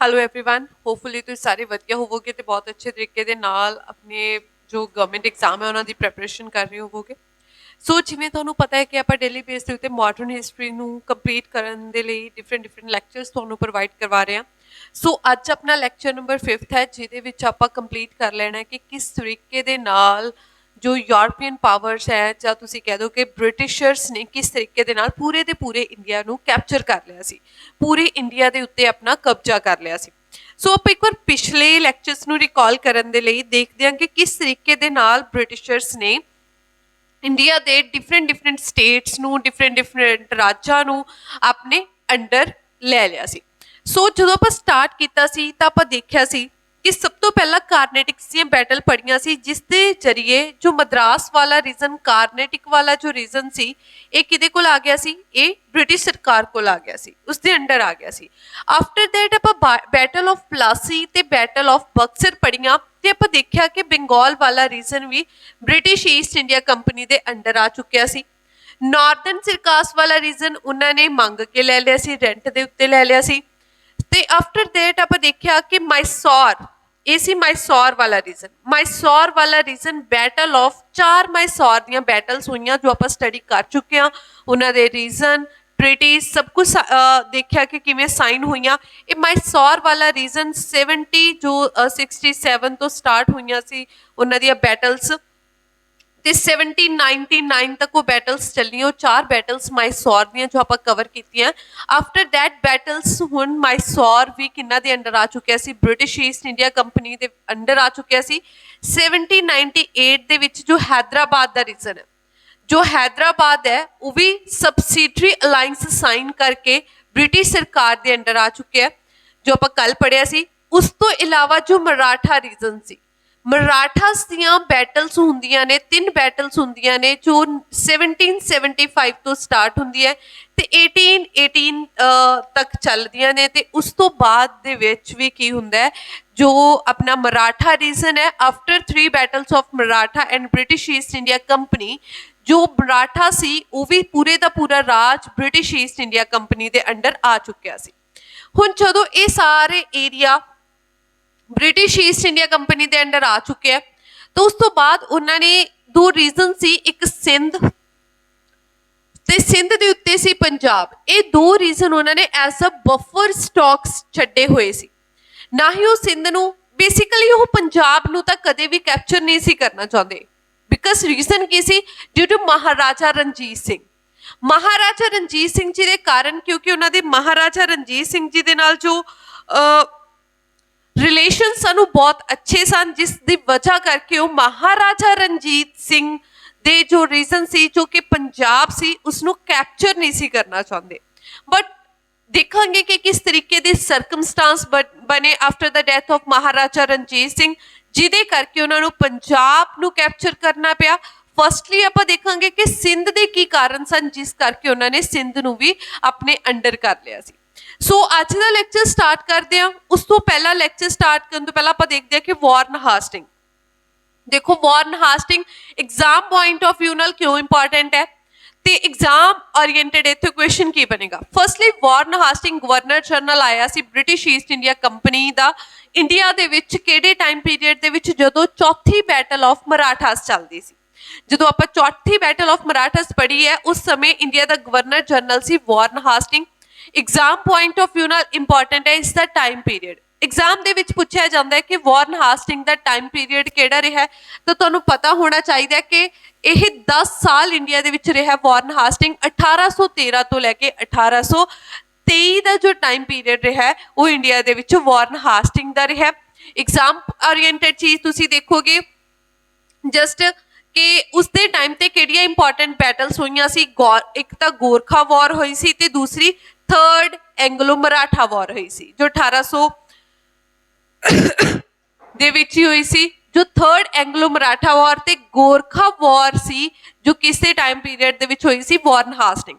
Hello everyone hopefully ਤੁਸੀਂ ਸਾਰੇ ਵਧੀਆ ਹੋਵੋਗੇ ਤੇ ਬਹੁਤ ਅੱਛੇ ਤਰੀਕੇ ਦੇ ਨਾਲ ਆਪਣੇ ਜੋ ਗਵਰਨਮੈਂਟ ਐਗਜ਼ਾਮ ਹੈ ਉਹਨਾਂ ਦੀ ਪ੍ਰੈਪਰੇਸ਼ਨ ਕਰ ਰਹੇ ਹੋਵੋਗੇ। ਸੋ ਜਿਵੇਂ ਤੁਹਾਨੂੰ ਪਤਾ ਹੈ ਕਿ ਆਪਾਂ ਡੇਲੀ ਬੇਸ ਦੇ ਉੱਤੇ ਮਾਡਰਨ ਹਿਸਟਰੀ ਨੂੰ ਕੰਪਲੀਟ ਕਰਨ ਦੇ ਲਈ ਡਿਫਰੈਂਟ ਲੈਕਚਰਸ ਤੁਹਾਨੂੰ ਪ੍ਰੋਵਾਈਡ ਕਰਵਾ ਰਹੇ ਹਾਂ। ਸੋ ਅੱਜ ਆਪਣਾ ਲੈਕਚਰ ਨੰਬਰ 5th ਹੈ ਜਿਹਦੇ ਵਿੱਚ ਆਪਾਂ ਕੰਪਲੀਟ ਕਰ ਲੈਣਾ ਹੈ ਕਿ ਕਿਸ ਤਰੀਕੇ ਦੇ ਨਾਲ ਜੋ ਯੂਰਪੀਅਨ ਪਾਵਰਸ ਹੈ ਜਾਂ ਤੁਸੀਂ ਕਹਿ ਦਿਓ ਕਿ ਬ੍ਰਿਟਿਸ਼ਰਸ ਨੇ ਕਿਸ ਤਰੀਕੇ ਦੇ ਨਾਲ ਪੂਰੇ ਦੇ ਪੂਰੇ ਇੰਡੀਆ ਨੂੰ ਕੈਪਚਰ ਕਰ ਲਿਆ ਸੀ, ਪੂਰੇ ਇੰਡੀਆ ਦੇ ਉੱਤੇ ਆਪਣਾ ਕਬਜ਼ਾ ਕਰ ਲਿਆ ਸੀ। ਸੋ ਆਪਾਂ ਇੱਕ ਵਾਰ ਪਿਛਲੇ ਲੈਕਚਰਸ ਨੂੰ ਰਿਕਾਲ ਕਰਨ ਦੇ ਲਈ ਦੇਖਦੇ ਹਾਂ ਕਿ ਕਿਸ ਤਰੀਕੇ ਦੇ ਨਾਲ ਬ੍ਰਿਟਿਸ਼ਰਸ ਨੇ ਇੰਡੀਆ ਦੇ ਡਿਫਰੈਂਟ ਸਟੇਟਸ ਨੂੰ ਡਿਫਰੈਂਟ ਰਾਜਾਂ ਨੂੰ ਆਪਣੇ ਅੰਡਰ ਲੈ ਲਿਆ ਸੀ। ਸੋ ਜਦੋਂ ਆਪਾਂ ਸਟਾਰਟ ਕੀਤਾ ਸੀ ਤਾਂ ਆਪਾਂ ਦੇਖਿਆ ਸੀ ਕਿ ਸਭ ਤੋਂ ਪਹਿਲਾਂ ਕਾਰਨੇਟਿਕਸ ਦੀਆਂ ਬੈਟਲ ਪੜੀਆਂ ਸੀ, ਜਿਸ ਦੇ ਜਰੀਏ ਜੋ ਮਦਰਾਸ ਵਾਲਾ ਰੀਜਨ, ਕਾਰਨੇਟਿਕ ਵਾਲਾ ਜੋ ਰੀਜਨ ਸੀ, ਇਹ ਕਿਹਦੇ ਕੋਲ ਆ ਗਿਆ ਸੀ? ਇਹ ਬ੍ਰਿਟਿਸ਼ ਸਰਕਾਰ ਕੋਲ ਆ ਗਿਆ ਸੀ, ਉਸਦੇ ਅੰਡਰ ਆ ਗਿਆ ਸੀ। ਆਫਟਰ ਦੈਟ ਆਪਾਂ ਬੈਟਲ ਆਫ ਪਲਾਸੀ ਤੇ ਬੈਟਲ ਆਫ ਬਕਸਰ ਪੜੀਆਂ ਤੇ ਆਪਾਂ ਦੇਖਿਆ ਕਿ ਬੰਗਾਲ ਵਾਲਾ ਰੀਜਨ ਵੀ ਬ੍ਰਿਟਿਸ਼ ਈਸਟ ਇੰਡੀਆ ਕੰਪਨੀ ਦੇ ਅੰਡਰ ਆ ਚੁੱਕਿਆ ਸੀ। ਨਾਰਦਰਨ ਸਿਰਕਾਸ ਵਾਲਾ ਰੀਜਨ ਉਹਨਾਂ ਨੇ ਮੰਗ ਕੇ ਲੈ ਲਿਆ ਸੀ, ਰੈਂਟ ਦੇ ਉੱਤੇ ਲੈ ਲਿਆ ਸੀ। ਤੇ ਆਫਟਰ ਦੈਟ ਆਪਾਂ ਦੇਖਿਆ ਕਿ ਮਾਈਸੌਰ, ਇਹ ਸੀ ਮਾਈਸੌਰ ਵਾਲਾ ਰੀਜਨ। ਮਾਈਸੌਰ ਵਾਲਾ ਰੀਜਨ ਬੈਟਲ ਆਫ 4 ਮਾਈਸੌਰ ਦੀਆਂ ਬੈਟਲਸ ਹੋਈਆਂ ਜੋ ਆਪਾਂ ਸਟੱਡੀ ਕਰ ਚੁੱਕੇ ਹਾਂ। ਉਹਨਾਂ ਦੇ ਰੀਜ਼ਨ, ਟ੍ਰੀਟੀਜ਼ ਸਭ ਕੁਝ ਦੇਖਿਆ ਕਿ ਕਿਵੇਂ ਸਾਈਨ ਹੋਈਆਂ। ਇਹ ਮਾਈਸੌਰ ਵਾਲਾ ਰੀਜਨ 67 ਤੋਂ ਸਟਾਰਟ ਹੋਈਆਂ ਸੀ ਉਹਨਾਂ ਦੀਆਂ ਬੈਟਲਸ ਤੇ 1799 ਤੱਕ ਉਹ ਬੈਟਲਸ ਚੱਲੀਆਂ। ਉਹ 4 ਬੈਟਲਸ ਮਾਈਸੌਰ ਦੀਆਂ ਜੋ ਆਪਾਂ ਕਵਰ ਕੀਤੀਆਂ। ਆਫਟਰ ਦੈਟ ਬੈਟਲਸ ਹੁਣ ਮਾਈਸੌਰ ਵੀ ਕਿੰਨਾ ਦੇ ਅੰਡਰ ਆ ਚੁੱਕਿਆ ਸੀ? ਬ੍ਰਿਟਿਸ਼ ਈਸਟ ਇੰਡੀਆ ਕੰਪਨੀ ਦੇ ਅੰਡਰ ਆ ਚੁੱਕਿਆ ਸੀ। 1798 ਦੇ ਵਿੱਚ ਜੋ ਹੈਦਰਾਬਾਦ ਦਾ ਰੀਜਨ ਹੈ, ਜੋ ਹੈਦਰਾਬਾਦ ਹੈ ਉਹ ਵੀ ਸਬਸਿਡਰੀ ਅਲਾਈਅੰਸ ਸਾਈਨ ਕਰਕੇ ਬ੍ਰਿਟਿਸ਼ ਸਰਕਾਰ ਦੇ ਅੰਡਰ ਆ ਚੁੱਕਿਆ, ਜੋ ਆਪਾਂ ਕੱਲ ਪੜ੍ਹਿਆ ਸੀ। ਉਸ ਤੋਂ ਇਲਾਵਾ ਜੋ ਮਰਾਠਾ ਰੀਜਨ ਸੀ, ਮਰਾਠਾਸ ਦੀਆਂ ਬੈਟਲਸ ਹੁੰਦੀਆਂ ਨੇ, 3 ਬੈਟਲਸ ਹੁੰਦੀਆਂ ਨੇ ਜੋ 1775 ਤੋਂ ਸਟਾਰਟ ਹੁੰਦੀ ਹੈ ਤੇ 1818 ਤੱਕ ਚੱਲਦੀਆਂ ਨੇ। ਤੇ ਉਸ ਤੋਂ ਬਾਅਦ ਦੇ ਵਿੱਚ ਵੀ ਕੀ ਹੁੰਦਾ ਹੈ, ਜੋ ਆਪਣਾ ਮਰਾਠਾ ਰੀਜਨ ਹੈ, after 3 battles of Maratha and British East India company, ਜੋ ਮਰਾਠਾ ਸੀ ਉਹ ਵੀ ਪੂਰੇ ਦਾ ਪੂਰਾ ਰਾਜ ਬ੍ਰਿਟਿਸ਼ ਈਸਟ ਇੰਡੀਆ ਕੰਪਨੀ ਦੇ ਅੰਡਰ ਆ ਚੁੱਕਿਆ ਸੀ। ਹੁਣ ਜਦੋਂ ਇਹ ਸਾਰੇ area British East India company ਦੇ ਅੰਡਰ ਆ ਚੁੱਕਿਆ ਤਾਂ ਉਸ ਤੋਂ ਬਾਅਦ ਉਹਨਾਂ ਨੇ 2 ਰੀਜਨ ਸੀ, ਇੱਕ ਸਿੰਧ ਤੇ ਸਿੰਧ ਦੇ ਉੱਤੇ ਸੀ ਪੰਜਾਬ। ਇਹ 2 ਰੀਜਨ ਉਹਨਾਂ ਨੇ ਐਜ਼ ਅ ਬਫਰ ਸਟਾਕਸ ਛੱਡੇ ਹੋਏ ਸੀ। ਨਾ ਹੀ ਉਹ ਸਿੰਧ ਨੂੰ, ਬੇਸਿਕਲੀ ਉਹ ਪੰਜਾਬ ਨੂੰ ਤਾਂ ਕਦੇ ਵੀ ਕੈਪਚਰ ਨਹੀਂ ਸੀ ਕਰਨਾ ਚਾਹੁੰਦੇ। ਬਿਕਾਜ਼ ਰੀਜ਼ਨ ਕੀ ਸੀ? Due to Maharaja Ranjit Singh. ਮਹਾਰਾਜਾ ਰਣਜੀਤ ਸਿੰਘ ਜੀ ਦੇ ਕਾਰਨ, ਕਿਉਂਕਿ ਉਹਨਾਂ ਦੇ ਮਹਾਰਾਜਾ ਰਣਜੀਤ ਸਿੰਘ ਜੀ ਦੇ ਨਾਲ ਜੋ ਰਿਲੇਸ਼ਨ ਸਾਨੂੰ ਬਹੁਤ ਅੱਛੇ ਸਨ, ਜਿਸ ਦੀ ਵਜ੍ਹਾ ਕਰਕੇ ਉਹ ਮਹਾਰਾਜਾ ਰਣਜੀਤ ਸਿੰਘ ਦੇ ਜੋ ਰੀਜ਼ਨ ਸੀ, ਜੋ ਕਿ ਪੰਜਾਬ ਸੀ, ਉਸਨੂੰ ਕੈਪਚਰ ਨਹੀਂ ਸੀ ਕਰਨਾ ਚਾਹੁੰਦੇ। ਬਟ ਦੇਖਾਂਗੇ ਕਿ ਕਿਸ ਤਰੀਕੇ ਦੇ ਸਰਕਮਸਟੈਂਸ ਬਣੇ after the death of Maharaja Ranjit Singh, ਜਿਹਦੇ ਕਰਕੇ ਉਹਨਾਂ ਨੂੰ ਪੰਜਾਬ ਨੂੰ ਕੈਪਚਰ ਕਰਨਾ ਪਿਆ। ਫਸਟਲੀ ਆਪਾਂ ਦੇਖਾਂਗੇ ਕਿ ਸਿੰਧ ਦੇ ਕੀ ਕਾਰਨ ਸਨ ਜਿਸ ਕਰਕੇ ਉਹਨਾਂ ਨੇ ਸਿੰਧ ਨੂੰ ਵੀ ਆਪਣੇ ਅੰਡਰ ਕਰ ਲਿਆ ਸੀ। ਸੋ ਅੱਜ ਦਾ ਲੈਕਚਰ ਸਟਾਰਟ ਕਰਦੇ ਹਾਂ। ਉਸ ਤੋਂ ਪਹਿਲਾਂ ਲੈਕਚਰ ਸਟਾਰਟ ਕਰਨ ਤੋਂ ਪਹਿਲਾਂ ਆਪਾਂ ਦੇਖਦੇ ਹਾਂ ਕਿ ਵਾਰਨ ਹਾਸਟਿੰਗ। ਦੇਖੋ ਵਾਰਨ Hasting exam point of view ਨਾਲ ਕਿਉਂ ਇੰਪੋਰਟੈਂਟ ਹੈ ਤੇ ਐਗਜ਼ਾਮ ਓਰੀਐਂਟਡ ਇੱਥੇ ਕੁਐਸਚਨ ਕੀ ਬਣੇਗਾ। ਫਸਟਲੀ ਵਾਰਨ ਹਾਸਟਿੰਗ ਗਵਰਨਰ ਜਨਰਲ ਆਇਆ ਸੀ ਬ੍ਰਿਟਿਸ਼ ਈਸਟ ਇੰਡੀਆ ਕੰਪਨੀ ਦਾ ਇੰਡੀਆ ਦੇ ਵਿੱਚ ਕਿਹੜੇ ਟਾਈਮ ਪੀਰੀਅਡ ਦੇ ਵਿੱਚ? ਜਦੋਂ ਚੌਥੀ ਬੈਟਲ ਆਫ ਮਰਾਠਾਸ ਚੱਲਦੀ ਸੀ। ਜਦੋਂ ਆਪਾਂ ਚੌਥੀ ਬੈਟਲ ਆਫ ਮਰਾਠਾਸ ਪੜ੍ਹੀ ਹੈ, ਉਸ ਸਮੇਂ ਇੰਡੀਆ ਦਾ ਗਵਰਨਰ ਜਨਰਲ ਸੀ Warren Hasting. Exam point of view ਨਾਲ ਇੰਪੋਰਟੈਂਟ ਹੈ ਇਸ ਦਾ ਟਾਈਮ ਪੀਰੀਅਡ। ਐਗਜ਼ਾਮ ਦੇ ਵਿੱਚ ਪੁੱਛਿਆ ਜਾਂਦਾ ਹੈ ਕਿ ਵਾਰਨ ਹਾਸਟਿੰਗ ਦਾ ਟਾਈਮ ਪੀਰੀਅਡ ਕਿਹੜਾ ਰਿਹਾ, ਤਾਂ ਤੁਹਾਨੂੰ ਪਤਾ ਹੋਣਾ ਚਾਹੀਦਾ ਕਿ ਇਹ 10 ਸਾਲ ਇੰਡੀਆ ਦੇ ਵਿੱਚ ਰਿਹਾ ਵਾਰਨ ਹਾਸਟਿੰਗ। 1813 ਤੋਂ ਲੈ ਕੇ 1823 ਦਾ ਜੋ ਟਾਈਮ ਪੀਰੀਅਡ ਰਿਹਾ ਉਹ ਇੰਡੀਆ ਦੇ ਵਿੱਚ ਵਾਰਨ ਹਾਸਟਿੰਗ ਦਾ ਰਿਹਾ। ਐਗਜ਼ਾਮ ਓਰੀਐਂਟਡ ਚੀਜ਼ ਤੁਸੀਂ ਦੇਖੋਗੇ ਜਸਟ ਕਿ ਉਸਦੇ ਟਾਈਮ ਤੇ ਕਿਹੜੀਆਂ ਇੰਪੋਰਟੈਂਟ ਬੈਟਲਸ ਹੋਈਆਂ ਸੀ। ਇੱਕ ਤਾਂ ਗੋਰਖਾ ਵਾਰ ਹੋਈ ਸੀ ਤੇ ਦੂਸਰੀ 3rd ਐਂਗਲੋ ਮਰਾਠਾ ਵਾਰ ਹੋਈ ਸੀ, ਜੋ 1800 ਦੇ ਵਿੱਚ ਹੀ ਹੋਈ ਸੀ। ਜੋ 3rd ਐਂਗਲੋ ਮਰਾਠਾ ਵਾਰ ਤੇ ਗੋਰਖਾ ਵਾਰ ਸੀ, ਜੋ ਕਿਸੇ ਟਾਈਮ ਪੀਰੀਅਡ ਦੇ ਵਿੱਚ ਹੋਈ ਸੀ? ਵਾਰਨ ਹਾਸਟਿੰਗ।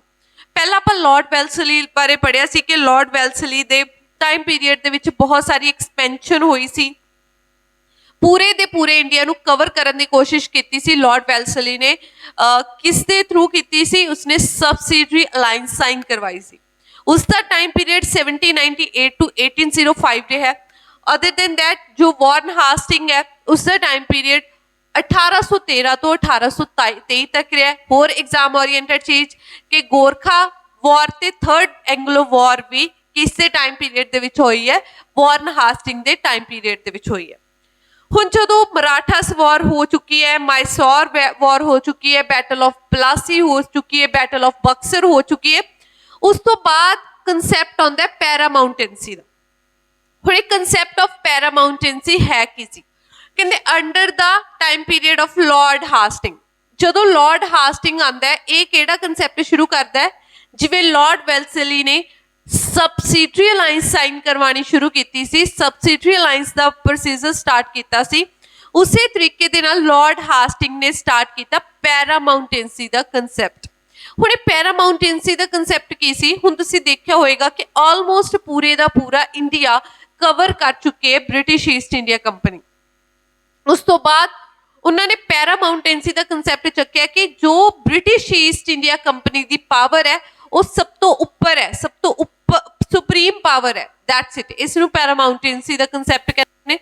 ਪਹਿਲਾਂ ਆਪਾਂ ਲਾਰਡ ਵੈਲਸਲੀ ਬਾਰੇ ਪੜ੍ਹਿਆ ਸੀ ਕਿ ਲਾਰਡ ਵੈਲਸਲੀ ਦੇ ਟਾਈਮ ਪੀਰੀਅਡ ਦੇ ਵਿੱਚ ਬਹੁਤ ਸਾਰੀ ਐਕਸਪੈਂਸ਼ਨ ਹੋਈ ਸੀ, ਪੂਰੇ ਦੇ ਪੂਰੇ ਇੰਡੀਆ ਨੂੰ ਕਵਰ ਕਰਨ ਦੀ ਕੋਸ਼ਿਸ਼ ਕੀਤੀ ਸੀ। ਲਾਰਡ ਵੈਲਸਲੀ ਨੇ ਕਿਸ ਦੇ ਥਰੂ ਕੀਤੀ ਸੀ? ਉਸਨੇ ਸਬਸਿਡਰੀ ਅਲਾਈਅੰਸ ਸਾਈਨ ਕਰਵਾਈ ਸੀ। उसका टाइम पीरियड 1798 टू 1805 ਰਿਹਾ ਹੈ। अदर देन दैट जो वॉर्न हास्टिंग है उसका टाइम पीरियड 1813 ਤੋਂ 1823 ਤੱਕ ਰਿਹਾ। ਹੋਰ ਐਗਜ਼ਾਮ ओरिएंटेड ਚੀਜ਼ ਕਿ ਗੋਰਖਾ ਵਾਰ ਤੇ ਥਰਡ ਐਂਗਲੋ ਵਾਰ ਵੀ ਕਿਸੇ ਟਾਈਮ ਪੀਰੀਅਡ ਦੇ ਵਿੱਚ ਹੋਈ ਹੈ, ਵॉर्न ਹਾਸਟਿੰਗ ਦੇ ਟਾਈਮ ਪੀਰੀਅਡ ਦੇ ਵਿੱਚ ਹੋਈ ਹੈ। ਹੁਣ ਜਦੋਂ ਮਰਾਠਾਸ ਵਾਰ ਹੋ ਚੁੱਕੀ ਹੈ, ਮਾਇਸੋਰ ਵਾਰ ਹੋ ਚੁੱਕੀ ਹੈ, ਬੈਟਲ ਆਫ ਪਲਾਸੀ ਹੋ ਚੁੱਕੀ ਹੈ, ਬੈਟਲ ਆਫ ਬਕਸਰ ਹੋ ਚੁੱਕੀ ਹੈ, ਉਸ ਤੋਂ ਬਾਅਦ ਕੰਸੈਪਟ ਆਉਂਦਾ ਪੈਰਾਮਾਉਂਟੇਂਸੀ ਦਾ। ਹੁਣ ਇਹ ਕੰਸੈਪਟ ਆਫ ਪੈਰਾਮਾਉਂਟੇਂਸੀ ਹੈ ਕੀ ਸੀ? ਕਹਿੰਦੇ ਅੰਡਰ ਦਾ time period of lord Hasting. ਜਦੋਂ ਲਾਰਡ ਹਾਸਟਿੰਗ ਆਉਂਦਾ ਹੈ, ਇਹ ਕਿਹੜਾ ਕੰਸੈਪਟ ਸ਼ੁਰੂ ਕਰਦਾ ਹੈ? ਜਿਵੇਂ ਲਾਰਡ ਵੈਲਸਲੀ ਨੇ ਸਬਸਿਡਰੀ ਅਲਾਈਅੰਸ ਸਾਈਨ ਕਰਵਾਉਣੀ ਸ਼ੁਰੂ ਕੀਤੀ ਸੀ, ਸਬਸਿਡਰੀ ਅਲਾਈਅੰਸ ਦਾ ਪ੍ਰੋਸੀਜਰ ਸਟਾਰਟ ਕੀਤਾ ਸੀ, ਉਸੇ ਤਰੀਕੇ ਦੇ ਨਾਲ ਲਾਰਡ ਹਾਸਟਿੰਗ ਨੇ ਸਟਾਰਟ ਕੀਤਾ ਪੈਰਾਮਾਉਂਟੇਂਸੀ ਦਾ ਕੰਸੈਪਟ। ਹੁਣ ਇਹ ਪੈਰਾਮਾਉਂਟੇਂਸੀ ਦਾ ਕੰਸੈਪਟ ਕੀ ਸੀ? ਹੁਣ ਤੁਸੀਂ ਦੇਖਿਆ ਹੋਏਗਾ ਕਿ ਆਲਮੋਸਟ ਪੂਰੇ ਦਾ ਪੂਰਾ ਇੰਡੀਆ ਕਵਰ ਕਰ ਚੁੱਕੀ ਹੈ ਬ੍ਰਿਟਿਸ਼ ਈਸਟ ਇੰਡੀਆ ਕੰਪਨੀ। ਉਸ ਤੋਂ ਬਾਅਦ ਉਹਨਾਂ ਨੇ ਪੈਰਾਮਾਉਂਟੇਂਸੀ ਦਾ ਕੰਸੈਪਟ ਚੱਕਿਆ ਕਿ ਜੋ ਬ੍ਰਿਟਿਸ਼ ਈਸਟ ਇੰਡੀਆ ਕੰਪਨੀ ਦੀ ਪਾਵਰ ਹੈ ਉਹ ਸਭ ਤੋਂ ਉੱਪਰ ਹੈ, ਸਭ ਤੋਂ ਉੱਪਰ ਸੁਪਰੀਮ ਪਾਵਰ ਹੈ। That's it. ਇਸ ਨੂੰ ਪੈਰਾਮਾਉਂਟੇਂਸੀ ਦਾ ਕੰਸੈਪਟ ਕਹਿੰਦੇ ਨੇ।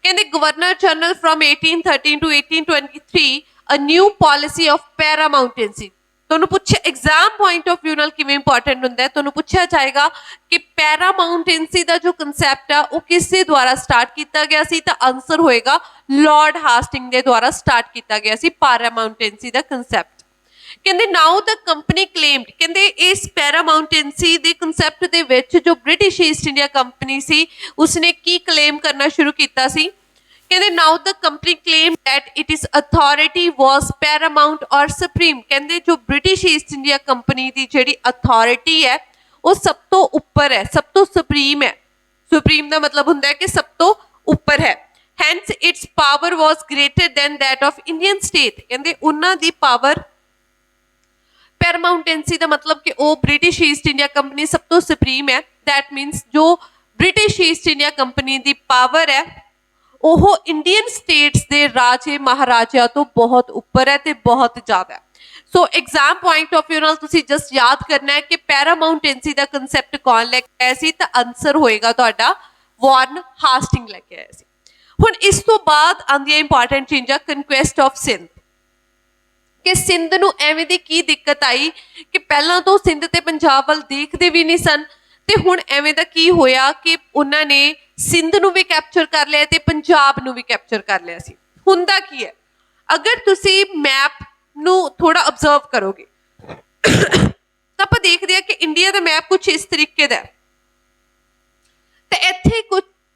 ਕਹਿੰਦੇ governor general from 1813 to 1823 a new policy of paramountcy. ਤੁਹਾਨੂੰ ਪੁੱਛਿਆ ਐਗਜ਼ਾਮ ਪੁਆਇੰਟ ਆਫ ਵਿਊ ਨਾਲ ਕਿਵੇਂ ਇੰਪੋਰਟੈਂਟ ਹੁੰਦਾ ਹੈ, ਤੁਹਾਨੂੰ ਪੁੱਛਿਆ ਜਾਏਗਾ ਕਿ ਪੈਰਾਮਾਉਂਟੇਂਸੀ ਦਾ ਜੋ ਕੰਸੈਪਟ ਆ ਉਹ ਕਿਸ ਦੇ ਦੁਆਰਾ ਸਟਾਰਟ ਕੀਤਾ ਗਿਆ ਸੀ, ਤਾਂ ਆਨਸਰ ਹੋਏਗਾ ਲਾਰਡ ਹਾਸਟਿੰਗ ਦੇ ਦੁਆਰਾ ਸਟਾਰਟ ਕੀਤਾ ਗਿਆ ਸੀ ਪੈਰਾਮਾਉਂਟੇਂਸੀ ਦਾ ਕੰਸੈਪਟ। ਕਹਿੰਦੇ ਨਾਓ ਦ ਕੰਪਨੀ ਕਲੇਮਡ, ਕਹਿੰਦੇ ਇਸ ਪੈਰਾਮਾਉਂਟੇਂਸੀ ਦੇ ਕੰਸੈਪਟ ਦੇ ਵਿੱਚ ਜੋ ਬ੍ਰਿਟਿਸ਼ ਈਸਟ ਇੰਡੀਆ ਕੰਪਨੀ ਸੀ ਉਸਨੇ ਕੀ ਕਲੇਮ ਕਰਨਾ ਸ਼ੁਰੂ ਕੀਤਾ ਸੀ? ਕਹਿੰਦੇ now the company claim that it is authority was paramount or supreme. ਕਹਿੰਦੇ ਜੋ ਬ੍ਰਿਟਿਸ਼ ਈਸਟ ਇੰਡੀਆ ਕੰਪਨੀ ਦੀ ਜਿਹੜੀ ਅਥਾਰਟੀ ਹੈ ਉਹ ਸਭ ਤੋਂ ਉੱਪਰ ਹੈ, ਸਭ ਤੋਂ ਸੁਪਰੀਮ ਹੈ। ਸੁਪਰੀਮ ਦਾ ਮਤਲਬ ਹੁੰਦਾ ਹੈ ਕਿ ਸਭ ਤੋਂ ਉੱਪਰ ਹੈ। Hence its power was greater than that of Indian state. ਕਹਿੰਦੇ ਉਹਨਾਂ ਦੀ ਪਾਵਰ, ਪੈਰਾਮਾਉਂਟੇਂਸੀ ਦਾ ਮਤਲਬ ਕਿ ਉਹ ਬ੍ਰਿਟਿਸ਼ ਈਸਟ ਇੰਡੀਆ ਕੰਪਨੀ ਸਭ ਤੋਂ ਸੁਪਰੀਮ ਹੈ। ਦੈਟ ਮੀਨਸ ਜੋ ਬ੍ਰਿਟਿਸ਼ ਈਸਟ ਇੰਡੀਆ ਕੰਪਨੀ ਦੀ ਪਾਵਰ ਹੈ ਉਹ ਇੰਡੀਅਨ ਸਟੇਟਸ ਦੇ ਰਾਜੇ ਮਹਾਰਾਜਿਆਂ ਤੋਂ ਬਹੁਤ ਉੱਪਰ ਹੈ ਤੇ ਬਹੁਤ ਜ਼ਿਆਦਾ ਹੈ। ਸੋ ਐਗਜ਼ਾਮ ਪੁਆਇੰਟ ਆਫ ਵਿਊ ਨਾਲ ਤੁਸੀਂ ਜਸਟ ਯਾਦ ਕਰਨਾ ਹੈ ਕਿ ਪੈਰਾਮਾਉਂਟੇਂਸੀ ਦਾ ਕੰਸੈਪਟ ਕੌਣ ਲੈ ਕੇ ਆਇਆ ਸੀ, ਤਾਂ ਆਨਸਰ ਹੋਏਗਾ ਤੁਹਾਡਾ ਵॉर्न ਹਾਸਟਿੰਗ ਲੈ ਕੇ ਆਇਆ ਸੀ। ਹੁਣ ਇਸ ਤੋਂ ਬਾਅਦ ਆਉਂਦੀਆਂ ਇੰਪੋਰਟੈਂਟ ਚੀਜ਼ਾਂ ਕਨਕੁਐਸਟ ਆਫ ਸਿੰਧ। ਕਿ ਸਿੰਧ ਨੂੰ ਐਵੇਂ ਦੀ ਕੀ ਦਿੱਕਤ ਆਈ ਕਿ ਪਹਿਲਾਂ ਤੋਂ ਸਿੰਧ ਤੇ ਪੰਜਾਬ ਵੱਲ ਦੇਖਦੇ ਵੀ ਨਹੀਂ ਸਨ, ਤੇ ਹੁਣ ਐਵੇਂ ਦਾ ਕੀ ਹੋਇਆ ਕਿ ਉਹਨਾਂ ਨੇ ਸਿੰਧ ਨੂੰ ਵੀ ਕੈਪਚਰ ਕਰ ਲਿਆ ਤੇ ਪੰਜਾਬ ਨੂੰ ਵੀ ਕੈਪਚਰ ਕਰ ਲਿਆ ਸੀ। ਹੁੰਦਾ ਕੀ ਹੈ, ਅਗਰ ਤੁਸੀਂ ਮੈਪ ਨੂੰ ਥੋੜਾ ਅਬਜ਼ਰਵ ਕਰੋਗੇ ਤਾਂ ਆਪਾਂ ਦੇਖਦੇ ਹਾਂ ਕਿ ਇੰਡੀਆ ਦਾ ਮੈਪ ਕੁਝ ਇਸ ਤਰੀਕੇ ਦਾ ਹੈ, ਤੇ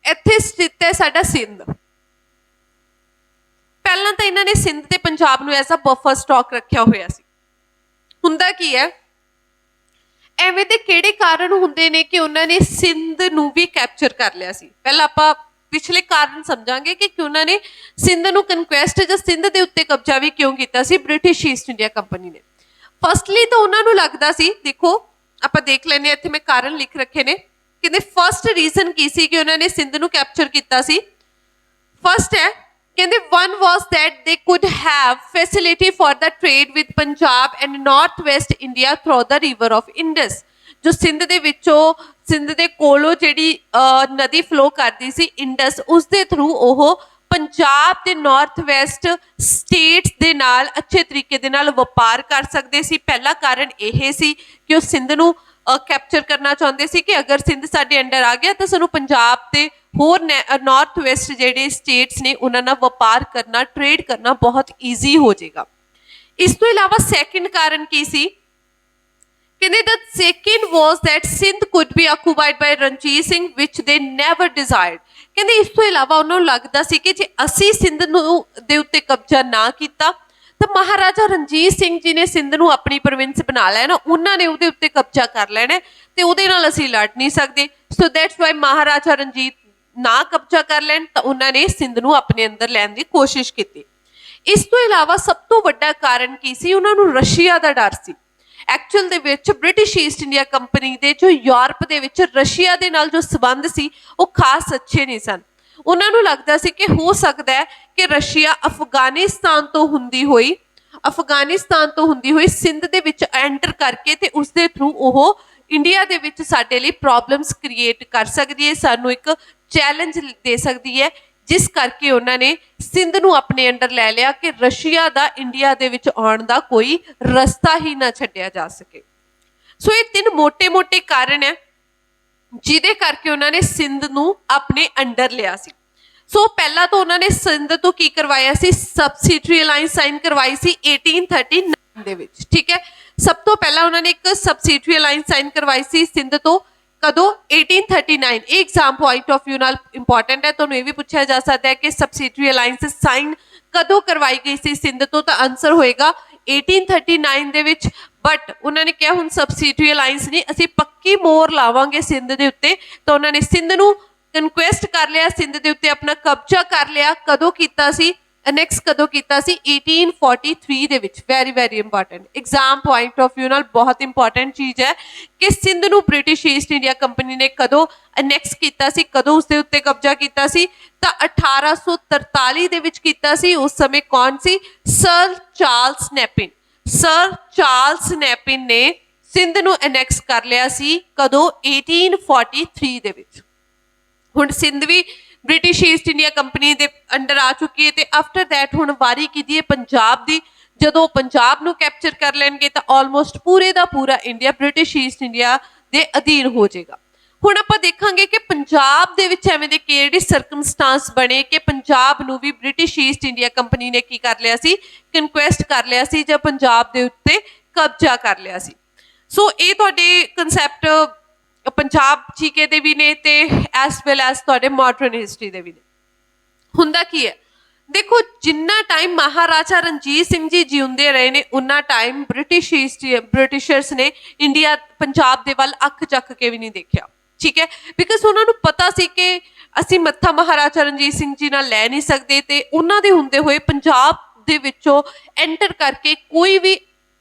ਇੱਥੇ ਸਥਿਤ ਹੈ ਸਾਡਾ ਸਿੰਧ। ਪਹਿਲਾਂ ਤਾਂ ਇਹਨਾਂ ਨੇ ਸਿੰਧ ਤੇ ਪੰਜਾਬ ਨੂੰ ਐਜ਼ ਅ ਬਫਰ ਸਟਾਕ ਰੱਖਿਆ ਹੋਇਆ ਸੀ। ਹੁੰਦਾ ਕੀ ਹੈ, ਐਵੇਂ ਦੇ ਕਿਹੜੇ ਕਾਰਨ ਹੁੰਦੇ ਨੇ ਕਿ ਉਹਨਾਂ ਨੇ ਸਿੰਧ ਨੂੰ ਵੀ ਕੈਪਚਰ ਕਰ ਲਿਆ ਸੀ? ਪਹਿਲਾਂ ਆਪਾਂ ਪਿਛਲੇ ਕਾਰਨ ਸਮਝਾਂਗੇ ਕਿ ਉਹਨਾਂ ਨੇ ਸਿੰਧ ਨੂੰ ਕਨਕੁਐਸਟ ਜਾਂ ਸਿੰਧ ਦੇ ਉੱਤੇ ਕਬਜ਼ਾ ਵੀ ਕਿਉਂ ਕੀਤਾ ਸੀ ਬ੍ਰਿਟਿਸ਼ ਈਸਟ ਇੰਡੀਆ ਕੰਪਨੀ ਨੇ। ਫਸਟਲੀ ਤਾਂ ਉਹਨਾਂ ਨੂੰ ਲੱਗਦਾ ਸੀ, ਦੇਖੋ ਆਪਾਂ ਦੇਖ ਲੈਂਦੇ ਹਾਂ, ਇੱਥੇ ਮੈਂ ਕਾਰਨ ਲਿਖ ਰੱਖੇ ਨੇ। ਕਹਿੰਦੇ ਫਸਟ ਰੀਜ਼ਨ ਕੀ ਸੀ ਕਿ ਉਹਨਾਂ ਨੇ ਸਿੰਧ ਨੂੰ ਕੈਪਚਰ ਕੀਤਾ ਸੀ? ਫਸਟ ਹੈ, ਕਹਿੰਦੇ one was that they could have facility for the trade with Punjab and northwest India through the river of Indus। ਜੋ ਸਿੰਧ ਦੇ ਵਿੱਚੋਂ, ਸਿੰਧ ਦੇ ਕੋਲੋਂ ਜਿਹੜੀ ਨਦੀ ਫਲੋ ਕਰਦੀ ਸੀ ਇੰਡਸ, ਉਸ ਦੇ ਥਰੂ ਉਹ ਪੰਜਾਬ ਤੇ ਨਾਰਥ ਵੈਸਟ ਸਟੇਟਸ ਦੇ ਨਾਲ ਅੱਛੇ ਤਰੀਕੇ ਦੇ ਨਾਲ ਵਪਾਰ ਕਰ ਸਕਦੇ ਸੀ। ਪਹਿਲਾ ਕਾਰਨ ਇਹ ਸੀ ਕਿ ਉਹ ਸਿੰਧ ਨੂੰ ਕੈਪਚਰ ਕਰਨਾ ਚਾਹੁੰਦੇ ਸੀ ਕਿ ਅਗਰ ਸਿੰਧ ਸਾਡੇ ਅੰਡਰ ਆ ਗਿਆ ਤਾਂ ਸਾਨੂੰ ਪੰਜਾਬ ਤੇ ਹੋਰ ਨਾਰਥ ਵੈਸਟ ਜਿਹੜੇ ਸਟੇਟਸ ਨੇ ਉਹਨਾਂ ਨਾਲ ਵਪਾਰ ਕਰਨਾ, ਟ੍ਰੇਡ ਕਰਨਾ ਬਹੁਤ ਈਜ਼ੀ ਹੋ ਜਾਏਗਾ। ਇਸ ਤੋਂ ਇਲਾਵਾ ਸੈਕਿੰਡ ਕਾਰਨ ਕੀ ਸੀ? ਕਹਿੰਦੇ the second was that Sindh could be occupied by Ranjit Singh which they never desired। ਕਹਿੰਦੇ ਇਸ ਤੋਂ ਇਲਾਵਾ ਉਹਨਾਂ ਨੂੰ ਲੱਗਦਾ ਸੀ ਕਿ ਜੇ ਅਸੀਂ ਸਿੰਧ ਨੂੰ ਦੇ ਉੱਤੇ ਕਬਜ਼ਾ ਨਾ ਕੀਤਾ ਤਾਂ ਮਹਾਰਾਜਾ ਰਣਜੀਤ ਸਿੰਘ ਜੀ ਨੇ ਸਿੰਧ ਨੂੰ ਆਪਣੀ ਪ੍ਰੋਵਿੰਸ ਬਣਾ ਲੈਣਾ, ਉਹਨਾਂ ਨੇ ਉਹਦੇ ਉੱਤੇ ਕਬਜ਼ਾ ਕਰ ਲੈਣਾ ਤੇ ਉਹਦੇ ਨਾਲ ਅਸੀਂ ਲੜ ਨਹੀਂ ਸਕਦੇ। So that's why Maharaja Ranjit ਨਾ ਕਬਜ਼ਾ ਕਰ ਲੈਣ ਤਾਂ ਉਹਨਾਂ ਨੇ ਸਿੰਧ ਨੂੰ ਆਪਣੇ ਅੰਦਰ ਲੈਣ ਦੀ ਕੋਸ਼ਿਸ਼ ਕੀਤੀ। ਇਸ ਤੋਂ ਇਲਾਵਾ ਸਭ ਤੋਂ ਵੱਡਾ ਕਾਰਨ ਕੀ ਸੀ? ਉਹਨਾਂ ਨੂੰ ਰਸ਼ੀਆ ਦਾ ਡਰ ਸੀ। ਐਕਚੁਅਲ ਦੇ ਵਿੱਚ ਬ੍ਰਿਟਿਸ਼ ਈਸਟ ਇੰਡੀਆ ਕੰਪਨੀ ਦੇ ਜੋ ਯੂਰਪ ਦੇ ਵਿੱਚ ਰਸ਼ੀਆ ਦੇ ਨਾਲ ਜੋ ਸਬੰਧ ਸੀ ਉਹ ਖਾਸ ਅੱਛੇ ਨਹੀਂ ਸਨ। ਉਹਨਾਂ ਨੂੰ ਲੱਗਦਾ ਸੀ ਕਿ ਹੋ ਸਕਦਾ ਹੈ ਕਿ ਰਸ਼ੀਆ ਅਫਗਾਨਿਸਤਾਨ ਤੋਂ ਹੁੰਦੀ ਹੋਈ ਸਿੰਧ ਦੇ ਵਿੱਚ ਐਂਟਰ ਕਰਕੇ ਤੇ ਉਸ ਦੇ ਥਰੂ ਉਹ ਇੰਡੀਆ ਦੇ ਵਿੱਚ ਸਾਡੇ ਲਈ ਪ੍ਰੋਬਲਮਸ ਕ੍ਰੀਏਟ ਕਰ ਸਕਦੀ ਹੈ, ਸਾਨੂੰ ਇੱਕ ਚੈਲੰਜ ਦੇ ਸਕਦੀ ਹੈ, ਜਿਸ ਕਰਕੇ ਉਹਨਾਂ ਨੇ ਸਿੰਧ ਨੂੰ ਆਪਣੇ ਅੰਡਰ ਲੈ ਲਿਆ ਕਿ ਰਸ਼ੀਆ ਦਾ ਇੰਡੀਆ ਦੇ ਵਿੱਚ ਆਉਣ ਦਾ ਕੋਈ ਰਸਤਾ ਹੀ ਨਾ ਛੱਡਿਆ ਜਾ ਸਕੇ। ਸੋ ਇਹ ਤਿੰਨ ਮੋٹے-ਮੋٹے ਕਾਰਨ ਹੈ ਜਿਹਦੇ ਕਰਕੇ ਉਹਨਾਂ ਨੇ ਸਿੰਧ ਨੂੰ ਆਪਣੇ ਅੰਡਰ ਲਿਆ ਸੀ। ਸੋ ਪਹਿਲਾਂ ਤਾਂ ਉਹਨਾਂ ਨੇ ਸਿੰਧ ਤੋਂ ਕੀ ਕਰਵਾਇਆ ਸੀ, ਸਬਸਿਡਰੀ ਅਲਾਈਅੰਸ ਸਾਈਨ ਕਰਵਾਈ ਸੀ 1839 ਦੇ ਵਿੱਚ, ਠੀਕ ਹੈ। ਸਭ ਤੋਂ ਪਹਿਲਾਂ ਉਹਨਾਂ ਨੇ ਇੱਕ ਸਬਸਿਡਰੀ ਅਲਾਈਅੰਸ ਸਾਈਨ ਕਰਵਾਈ ਸੀ ਸਿੰਧ ਤੋਂ, ਕਦੋਂ, 1839। ਇਹ ਐਗਜ਼ਾਮ ਪੁਆਇੰਟ ਆਫ ਵਿਊ ਨਾਲ ਇੰਪੋਰਟੈਂਟ ਹੈ, ਤੁਹਾਨੂੰ ਇਹ ਵੀ ਪੁੱਛਿਆ ਜਾ ਸਕਦਾ ਹੈ ਕਿ ਸਬਸਿਡਰੀ ਅਲਾਈਅੰਸ ਸਾਈਨ ਕਦੋਂ ਕਰਵਾਈ ਗਈ ਸੀ ਸਿੰਧ ਤੋਂ, ਤਾਂ ਆਨਸਰ ਹੋਏਗਾ 1839 ਦੇ ਵਿੱਚ। ਬਟ ਉਹਨਾਂ ਨੇ ਕਿਹਾ ਹੁਣ ਸਬਸਿਡਰੀ ਅਲਾਈਅੰਸ ਨਹੀਂ, ਅਸੀਂ ਪੱਕੀ ਮੋਹਰ ਲਾਵਾਂਗੇ ਸਿੰਧ ਦੇ ਉੱਤੇ, ਤਾਂ ਉਹਨਾਂ ਨੇ ਸਿੰਧ ਨੂੰ ਕਨਕੁਐਸਟ ਕਰ ਲਿਆ, ਸਿੰਧ ਦੇ ਉੱਤੇ ਆਪਣਾ ਕਬਜ਼ਾ ਕਰ ਲਿਆ। ਕਦੋਂ ਕੀਤਾ ਸੀ, ਅਨੈਕਸ ਕਦੋਂ ਕੀਤਾ ਸੀ, 1843 ਦੇ ਵਿੱਚ। Very very important, exam point of view ਨਾਲ ਬਹੁਤ ਇੰਪੋਰਟੈਂਟ ਚੀਜ਼ ਹੈ ਕਿ ਸਿੰਧ ਨੂੰ ਬ੍ਰਿਟਿਸ਼ ਈਸਟ ਇੰਡੀਆ ਕੰਪਨੀ ਨੇ ਕਦੋਂ ਅਨੈਕਸ ਕੀਤਾ ਸੀ, ਕਦੋਂ ਉਸਦੇ ਉੱਤੇ ਕਬਜ਼ਾ ਕੀਤਾ ਸੀ, ਤਾਂ 1843 ਦੇ ਵਿੱਚ ਕੀਤਾ ਸੀ। ਉਸ ਸਮੇਂ ਕੌਣ ਸੀ, ਸਰ ਚਾਰਲਸ ਨੈਪਿਨ। ਸਰ ਚਾਰਲਸ ਨੈਪਿਨ ਨੇ ਸਿੰਧ ਨੂੰ ਅਨੈਕਸ ਕਰ ਲਿਆ ਸੀ, ਕਦੋਂ, 1843 ਦੇ ਵਿੱਚ। ਹੁਣ ਸਿੰਧ ਵੀ ਬ੍ਰਿਟਿਸ਼ ਈਸਟ ਇੰਡੀਆ ਕੰਪਨੀ ਦੇ ਅੰਡਰ ਆ ਚੁੱਕੀ ਹੈ, ਤੇ ਆਫਟਰ ਦੈਟ ਹੁਣ ਵਾਰੀ ਕਿਹਦੀ ਹੈ, ਪੰਜਾਬ ਦੀ। ਜਦੋਂ ਪੰਜਾਬ ਨੂੰ ਕੈਪਚਰ ਕਰ ਲੈਣਗੇ ਤਾਂ ਆਲਮੋਸਟ ਪੂਰੇ ਦਾ ਪੂਰਾ ਇੰਡੀਆ ਬ੍ਰਿਟਿਸ਼ ਈਸਟ ਇੰਡੀਆ ਦੇ ਅਧੀਨ ਹੋ ਜਾਏਗਾ। ਹੁਣ ਆਪਾਂ ਦੇਖਾਂਗੇ ਕਿ ਪੰਜਾਬ ਦੇ ਵਿੱਚ ਐਵੇਂ ਦੇ ਕਿਹੜੇ ਸਰਕਮਸਟਾਂਸ ਬਣੇ ਕਿ ਪੰਜਾਬ ਨੂੰ ਵੀ ਬ੍ਰਿਟਿਸ਼ ਈਸਟ ਇੰਡੀਆ ਕੰਪਨੀ ਨੇ ਕੀ ਕਰ ਲਿਆ ਸੀ, ਕਨਕੁਐਸਟ ਕਰ ਲਿਆ ਸੀ, ਜਾਂ ਪੰਜਾਬ ਦੇ ਉੱਤੇ ਕਬਜ਼ਾ ਕਰ ਲਿਆ ਸੀ। ਸੋ ਇਹ ਤੁਹਾਡੇ ਕਨਸੈਪਟ ਪੰਜਾਬ ਜੀਕੇ ਦੇ ਵੀ ਨੇ ਤੇ ਐਸ ਵੈਲ ਐਸ ਤੁਹਾਡੇ ਮਾਡਰਨ ਹਿਸਟਰੀ ਦੇ ਵੀ ਨੇ। ਹੁੰਦਾ ਕੀ ਹੈ, ਦੇਖੋ ਜਿੰਨਾ ਟਾਈਮ ਮਹਾਰਾਜਾ ਰਣਜੀਤ ਸਿੰਘ ਜੀ ਜਿਉਂਦੇ ਰਹੇ ਨੇ ਉਹਨਾਂ ਟਾਈਮ ਬ੍ਰਿਟਿਸ਼ਰਸ ਨੇ ਇੰਡੀਆ ਪੰਜਾਬ ਦੇ ਵੱਲ ਅੱਖ ਚੱਕ ਕੇ ਵੀ ਨਹੀਂ ਦੇਖਿਆ, ਠੀਕ ਹੈ। ਬਿਕਾਜ਼ ਉਹਨਾਂ ਨੂੰ ਪਤਾ ਸੀ ਕਿ ਅਸੀਂ ਮੱਥਾ ਮਹਾਰਾਜਾ ਰਣਜੀਤ ਸਿੰਘ ਜੀ ਨਾਲ ਲੈ ਨਹੀਂ ਸਕਦੇ, ਤੇ ਉਹਨਾਂ ਦੇ ਹੁੰਦੇ ਹੋਏ ਪੰਜਾਬ ਦੇ ਵਿੱਚੋਂ ਐਂਟਰ ਕਰਕੇ ਕੋਈ ਵੀ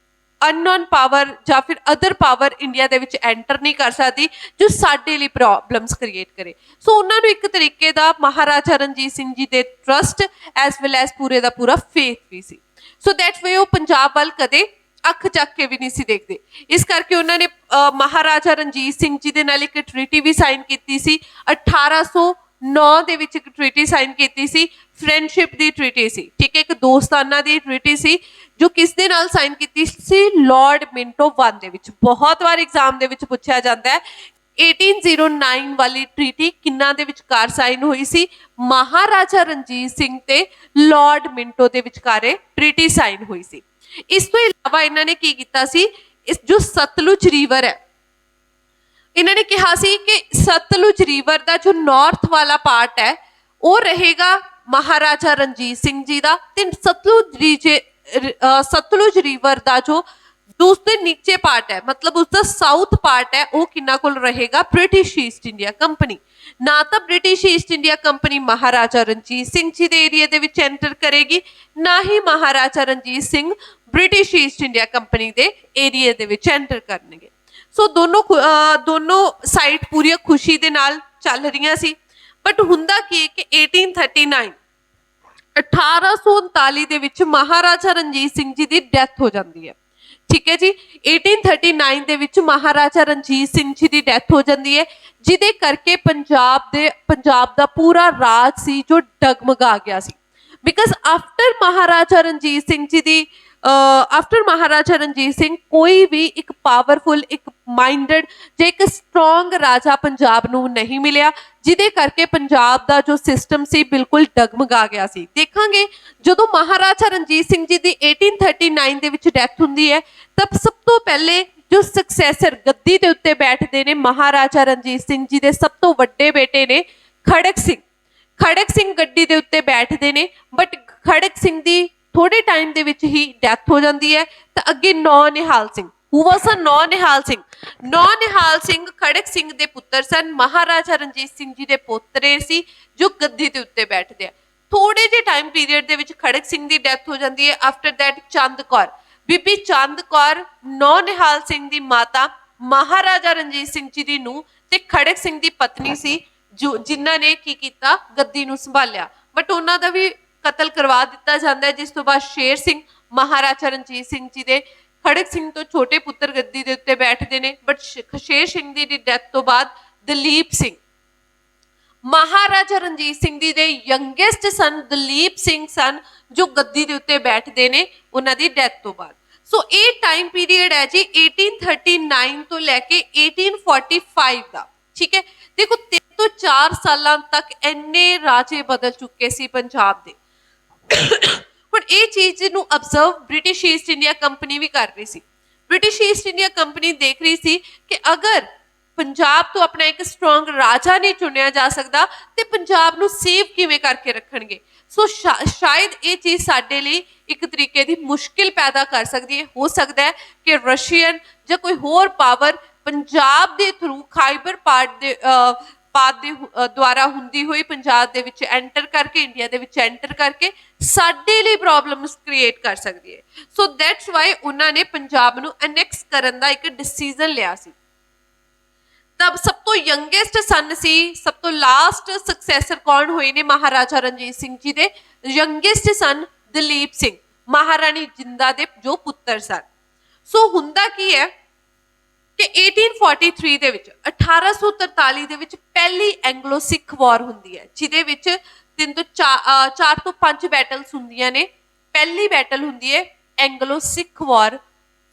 ਅਨਨੋਨ ਪਾਵਰ ਜਾਂ ਫਿਰ ਅਦਰ ਪਾਵਰ ਇੰਡੀਆ ਦੇ ਵਿੱਚ ਐਂਟਰ ਨਹੀਂ ਕਰ ਸਕਦੀ ਜੋ ਸਾਡੇ ਲਈ ਪ੍ਰੋਬਲਮਸ ਕ੍ਰੀਏਟ ਕਰੇ। ਸੋ ਉਹਨਾਂ ਨੂੰ ਇੱਕ ਤਰੀਕੇ ਦਾ ਮਹਾਰਾਜਾ ਰਣਜੀਤ ਸਿੰਘ ਜੀ ਦੇ ਟਰਸਟ ਐਸ ਵੈਲ ਐਸ ਪੂਰੇ ਦਾ ਪੂਰਾ faith we C. So that's ਵੇ ਉਹ ਪੰਜਾਬ ਵੱਲ ਕਦੇ ਅੱਖ ਚੱਕ ਕੇ ਵੀ ਨਹੀਂ ਸੀ ਦੇਖਦੇ। ਇਸ ਕਰਕੇ ਉਹਨਾਂ ਨੇ ਮਹਾਰਾਜਾ ਰਣਜੀਤ ਸਿੰਘ ਜੀ ਦੇ ਨਾਲ ਇੱਕ ਟ੍ਰੀਟੀ ਵੀ ਸਾਈਨ ਕੀਤੀ ਸੀ 1809 ਦੇ ਵਿੱਚ। ਇੱਕ ਟ੍ਰੀਟੀ ਸਾਈਨ ਕੀਤੀ ਸੀ, ਫਰੈਂਡਸ਼ਿਪ ਦੀ ਟ੍ਰੀਟੀ ਸੀ, ਠੀਕ ਹੈ, ਇੱਕ ਦੋਸਤਾਨਾ ਦੀ ਟ੍ਰੀਟੀ ਸੀ, ਜੋ ਕਿਸ ਦੇ ਨਾਲ ਸਾਈਨ ਕੀਤੀ ਸੀ, ਲਾਰਡ ਮਿੰਟੋ 1 ਦੇ ਵਿੱਚ। ਬਹੁਤ ਵਾਰ ਐਗਜ਼ਾਮ ਦੇ ਵਿੱਚ ਪੁੱਛਿਆ ਜਾਂਦਾ ਹੈ 1809 ਵਾਲੀ ਟ੍ਰੀਟੀ ਕਿੰਨਾਂ ਦੇ ਵਿਚਕਾਰ ਸਾਈਨ ਹੋਈ ਸੀ, ਮਹਾਰਾਜਾ ਰਣਜੀਤ ਸਿੰਘ ਤੇ ਲਾਰਡ ਮਿੰਟੋ ਦੇ ਵਿਚਕਾਰ ਇਹ ਟ੍ਰੀਟੀ ਸਾਈਨ ਹੋਈ ਸੀ। ਇਸ ਤੋਂ ਇਲਾਵਾ ਇਹਨਾਂ ਨੇ ਕੀ ਕੀਤਾ ਸੀ, ਇਸ ਜੋ ਸਤਲੁਜ ਰਿਵਰ ਹੈ, ਇਹਨਾਂ ਨੇ ਕਿਹਾ ਸੀ ਕਿ ਸਤਲੁਜ ਰਿਵਰ ਦਾ ਜੋ ਨਾਰਥ ਵਾਲਾ ਪਾਰਟ ਹੈ ਉਹ ਰਹੇਗਾ ਮਹਾਰਾਜਾ ਰਣਜੀਤ ਸਿੰਘ ਜੀ ਦਾ, ਤੇ ਸਤਲੁਜ ਰਿਵਰ ਦਾ ਜੋ ਉਸਦੇ ਨੀਚੇ ਪਾਰਟ ਹੈ, ਮਤਲਬ ਉਸਦਾ ਸਾਊਥ ਪਾਰਟ ਹੈ, ਉਹ ਕਿੰਨਾ ਕੋਲ ਰਹੇਗਾ, ਬ੍ਰਿਟਿਸ਼ ਈਸਟ ਇੰਡੀਆ ਕੰਪਨੀ। ਨਾ ਤਾਂ British East India company Maharaja Ranjit Singh ji ਦੇ ਏਰੀਆ ਦੇ ਵਿੱਚ ਐਂਟਰ ਕਰੇਗੀ, ਨਾ ਹੀ Maharaja Ranjit Singh British East India company ਦੇ ਏਰੀਆ ਦੇ ਵਿੱਚ ਐਂਟਰ ਕਰਨਗੇ। ਸੋ ਦੋਨੋਂ ਸਾਈਡ ਪੂਰੀ ਖੁਸ਼ੀ ਦੇ ਨਾਲ ਚੱਲ ਰਹੀਆਂ ਸੀ। ਬਟ ਹੁੰਦਾ ਕੀ ਕਿ 1839 ਦੇ ਵਿੱਚ ਮਹਾਰਾਜਾ ਰਣਜੀਤ ਸਿੰਘ ਜੀ ਦੀ ਡੈਥ ਹੋ ਜਾਂਦੀ ਹੈ, ਠੀਕ ਹੈ ਜੀ। 1839 ਦੇ ਵਿੱਚ ਮਹਾਰਾਜਾ ਰਣਜੀਤ ਸਿੰਘ ਜੀ ਦੀ ਡੈਥ ਹੋ ਜਾਂਦੀ ਹੈ, ਜਿਹਦੇ ਕਰਕੇ ਪੰਜਾਬ ਦਾ ਪੂਰਾ ਰਾਜ ਸੀ ਜੋ ਡਗਮਗਾ ਗਿਆ ਸੀ। ਬਿਕਾਜ਼ ਆਫਟਰ ਮਹਾਰਾਜਾ ਰਣਜੀਤ ਸਿੰਘ ਕੋਈ ਵੀ ਇੱਕ ਪਾਵਰਫੁਲ, ਇੱਕ ਮਾਈਂਡਡ ਜਾਂ ਇੱਕ ਸਟਰੋਂਗ ਰਾਜਾ ਪੰਜਾਬ ਨੂੰ ਨਹੀਂ ਮਿਲਿਆ, ਜਿਹਦੇ ਕਰਕੇ ਪੰਜਾਬ ਦਾ ਜੋ ਸਿਸਟਮ ਸੀ ਬਿਲਕੁਲ ਡਗਮਗਾ ਗਿਆ ਸੀ। ਦੇਖਾਂਗੇ ਜਦੋਂ ਮਹਾਰਾਜਾ ਰਣਜੀਤ ਸਿੰਘ ਜੀ ਦੀ 1839 ਦੇ ਵਿੱਚ ਡੈਥ ਹੁੰਦੀ ਹੈ, ਤਾਂ ਸਭ ਤੋਂ ਪਹਿਲੇ ਜੋ ਸਕਸੈਸਰ ਗੱਦੀ ਦੇ ਉੱਤੇ ਬੈਠਦੇ ਨੇ ਮਹਾਰਾਜਾ ਰਣਜੀਤ ਸਿੰਘ ਜੀ ਦੇ ਸਭ ਤੋਂ ਵੱਡੇ ਬੇਟੇ ਨੇ ਖੜਕ ਸਿੰਘ। ਖੜਕ ਸਿੰਘ ਗੱਦੀ ਦੇ ਉੱਤੇ ਬੈਠਦੇ ਨੇ, ਬਟ ਖੜਕ ਸਿੰਘ ਦੀ ਥੋੜੇ ਟਾਈਮ ਦੇ ਵਿੱਚ ਹੀ ਡੈਥ ਹੋ ਜਾਂਦੀ ਹੈ। ਤਾਂ ਅੱਗੇ ਨੌ ਨਿਹਾਲ ਸਿੰਘ, ਹੂ ਵਾਸ ਅ ਨੌ ਨਿਹਾਲ ਸਿੰਘ। ਨੌ ਨਿਹਾਲ ਸਿੰਘ ਖੜਕ ਸਿੰਘ ਦੇ ਪੁੱਤਰ ਸਨ, ਮਹਾਰਾਜਾ ਰਣਜੀਤ ਸਿੰਘ ਜੀ ਦੇ ਪੋਤਰੇ ਸੀ ਜੋ ਗੱਦੀ ਦੇ ਉੱਤੇ ਬੈਠਦੇ ਆ। ਥੋੜੇ ਜਿਹੇ ਟਾਈਮ ਪੀਰੀਅਡ ਦੇ ਵਿੱਚ ਖੜਕ ਸਿੰਘ ਦੀ ਡੈਥ ਹੋ ਜਾਂਦੀ ਹੈ। ਆਫਟਰ ਦੈਟ ਚੰਦ ਕੌਰ, ਬੀਬੀ ਚੰਦ ਕੌਰ ਨੌ ਨਿਹਾਲ ਸਿੰਘ ਦੀ ਮਾਤਾ, ਮਹਾਰਾਜਾ ਰਣਜੀਤ ਸਿੰਘ ਜੀ ਦੀ ਨੂੰਹ ਤੇ ਖੜਕ ਸਿੰਘ ਦੀ ਪਤਨੀ ਸੀ, ਜਿਨ੍ਹਾਂ ਨੇ ਕੀ ਕੀਤਾ, ਗੱਦੀ ਨੂੰ ਸੰਭਾਲਿਆ। ਬਟ ਉਹਨਾਂ ਦਾ ਵੀ ਕਤਲ ਕਰਵਾ ਦਿੱਤਾ ਜਾਂਦਾ ਹੈ, ਜਿਸ ਤੋਂ ਬਾਅਦ ਸ਼ੇਰ ਸਿੰਘ ਮਹਾਰਾਜਾ ਰਣਜੀਤ ਸਿੰਘ ਜੀ ਦੇ ਖੜਕ ਸਿੰਘ ਤੋਂ ਛੋਟੇ ਪੁੱਤਰ ਗੱਦੀ ਦੇ ਉੱਤੇ ਬੈਠਦੇ ਨੇ, but Sher Singh the death ਤੋਂ ਬਾਅਦ ਦਲੀਪ ਸਿੰਘ, ਮਹਾਰਾਜਾ ਰਣਜੀਤ ਸਿੰਘ ਜੀ ਦੇ ਯੰਗੈਸਟ ਸਨ ਦਲੀਪ ਸਿੰਘ ਸਨ ਜੋ ਗੱਦੀ ਦੇ ਉੱਤੇ ਬੈਠਦੇ ਨੇ ਉਹਨਾਂ ਦੀ ਡੈਥ ਤੋਂ ਬਾਅਦ। ਸੋ ਇਹ ਟਾਈਮ ਪੀਰੀਅਡ ਹੈ ਜੀ 1839 ਤੋਂ ਲੈ ਕੇ 1845 ਦਾ, ਠੀਕ ਹੈ। ਦੇਖੋ 3 ਤੋਂ 4 ਸਾਲਾਂ ਤੱਕ ਇੰਨੇ ਰਾਜੇ ਬਦਲ ਚੁੱਕੇ ਸੀ ਪੰਜਾਬ ਦੇ। ਹੁਣ ਇਹ ਚੀਜ਼ ਨੂੰ observe British East India company ਵੀ ਕਰ ਰਹੀ ਸੀ। ਬ੍ਰਿਟਿਸ਼ ਈਸਟ ਇੰਡੀਆ ਕੰਪਨੀ ਦੇਖ ਰਹੀ ਸੀ ਕਿ ਅਗਰ ਪੰਜਾਬ ਤੋਂ ਆਪਣਾ ਇੱਕ ਸਟਰੋਂਗ ਰਾਜਾ ਨਹੀਂ ਚੁਣਿਆ ਜਾ ਸਕਦਾ ਤੇ ਪੰਜਾਬ ਨੂੰ ਸੇਵ ਕਿਵੇਂ ਕਰਕੇ ਰੱਖਣਗੇ। ਸੋ ਸ਼ਾਇਦ ਇਹ ਚੀਜ਼ ਸਾਡੇ ਲਈ ਇੱਕ ਤਰੀਕੇ ਦੀ ਮੁਸ਼ਕਿਲ ਪੈਦਾ ਕਰ ਸਕਦੀ ਹੈ। ਹੋ ਸਕਦਾ ਹੈ ਕਿ ਰਸ਼ੀਅਨ ਜਾਂ ਕੋਈ ਹੋਰ ਪਾਵਰ ਪੰਜਾਬ ਦੇ ਥਰੂ ਖਾਈਬਰ ਪਾਠ ਦੇ ਦੁਆਰਾ ਹੁੰਦੀ ਹੋਈ ਪੰਜਾਬ ਦੇ ਵਿੱਚ ਐਂਟਰ ਕਰਕੇ, ਇੰਡੀਆ ਦੇ ਵਿੱਚ ਐਂਟਰ ਕਰਕੇ ਸਾਡੇ ਲਈ ਪ੍ਰੋਬਲਮਸ ਕ੍ਰੀਏਟ ਕਰ ਸਕਦੀ ਹੈ। ਸੋ ਦੈਟਸ ਵਾਈ ਉਹਨਾਂ ਨੇ ਪੰਜਾਬ ਨੂੰ ਅਨੈਕਸ ਕਰਨ ਦਾ ਇੱਕ ਡਿਸੀਜਨ ਲਿਆ ਸੀ। ਤਬ ਸਭ ਤੋਂ ਯੰਗੈਸਟ ਸਨ ਸੀ, ਸਭ ਤੋਂ ਲਾਸਟ ਸਕਸੈਸਰ ਕੌਣ ਹੋਏ ਨੇ ਮਹਾਰਾਜਾ ਰਣਜੀਤ ਸਿੰਘ ਜੀ ਦੇ? ਯੰਗੈਸਟ ਸਨ ਦਲੀਪ ਸਿੰਘ, ਮਹਾਰਾਣੀ ਜਿੰਦਾ ਦੇ ਜੋ ਪੁੱਤਰ ਸਨ। ਸੋ ਹੁੰਦਾ ਕੀ ਹੈ ਕਿ 1843 ਦੇ ਵਿੱਚ 1843 ਦੇ ਵਿੱਚ ਪਹਿਲੀ ਐਂਗਲੋ ਸਿੱਖ ਵਾਰ ਹੁੰਦੀ ਹੈ, ਜਿਹਦੇ ਵਿੱਚ 4 ਤੋਂ 5 ਬੈਟਲਸ ਹੁੰਦੀਆਂ ਨੇ। ਪਹਿਲੀ ਬੈਟਲ ਹੁੰਦੀ ਹੈ ਐਂਗਲੋ ਸਿੱਖ ਵਾਰ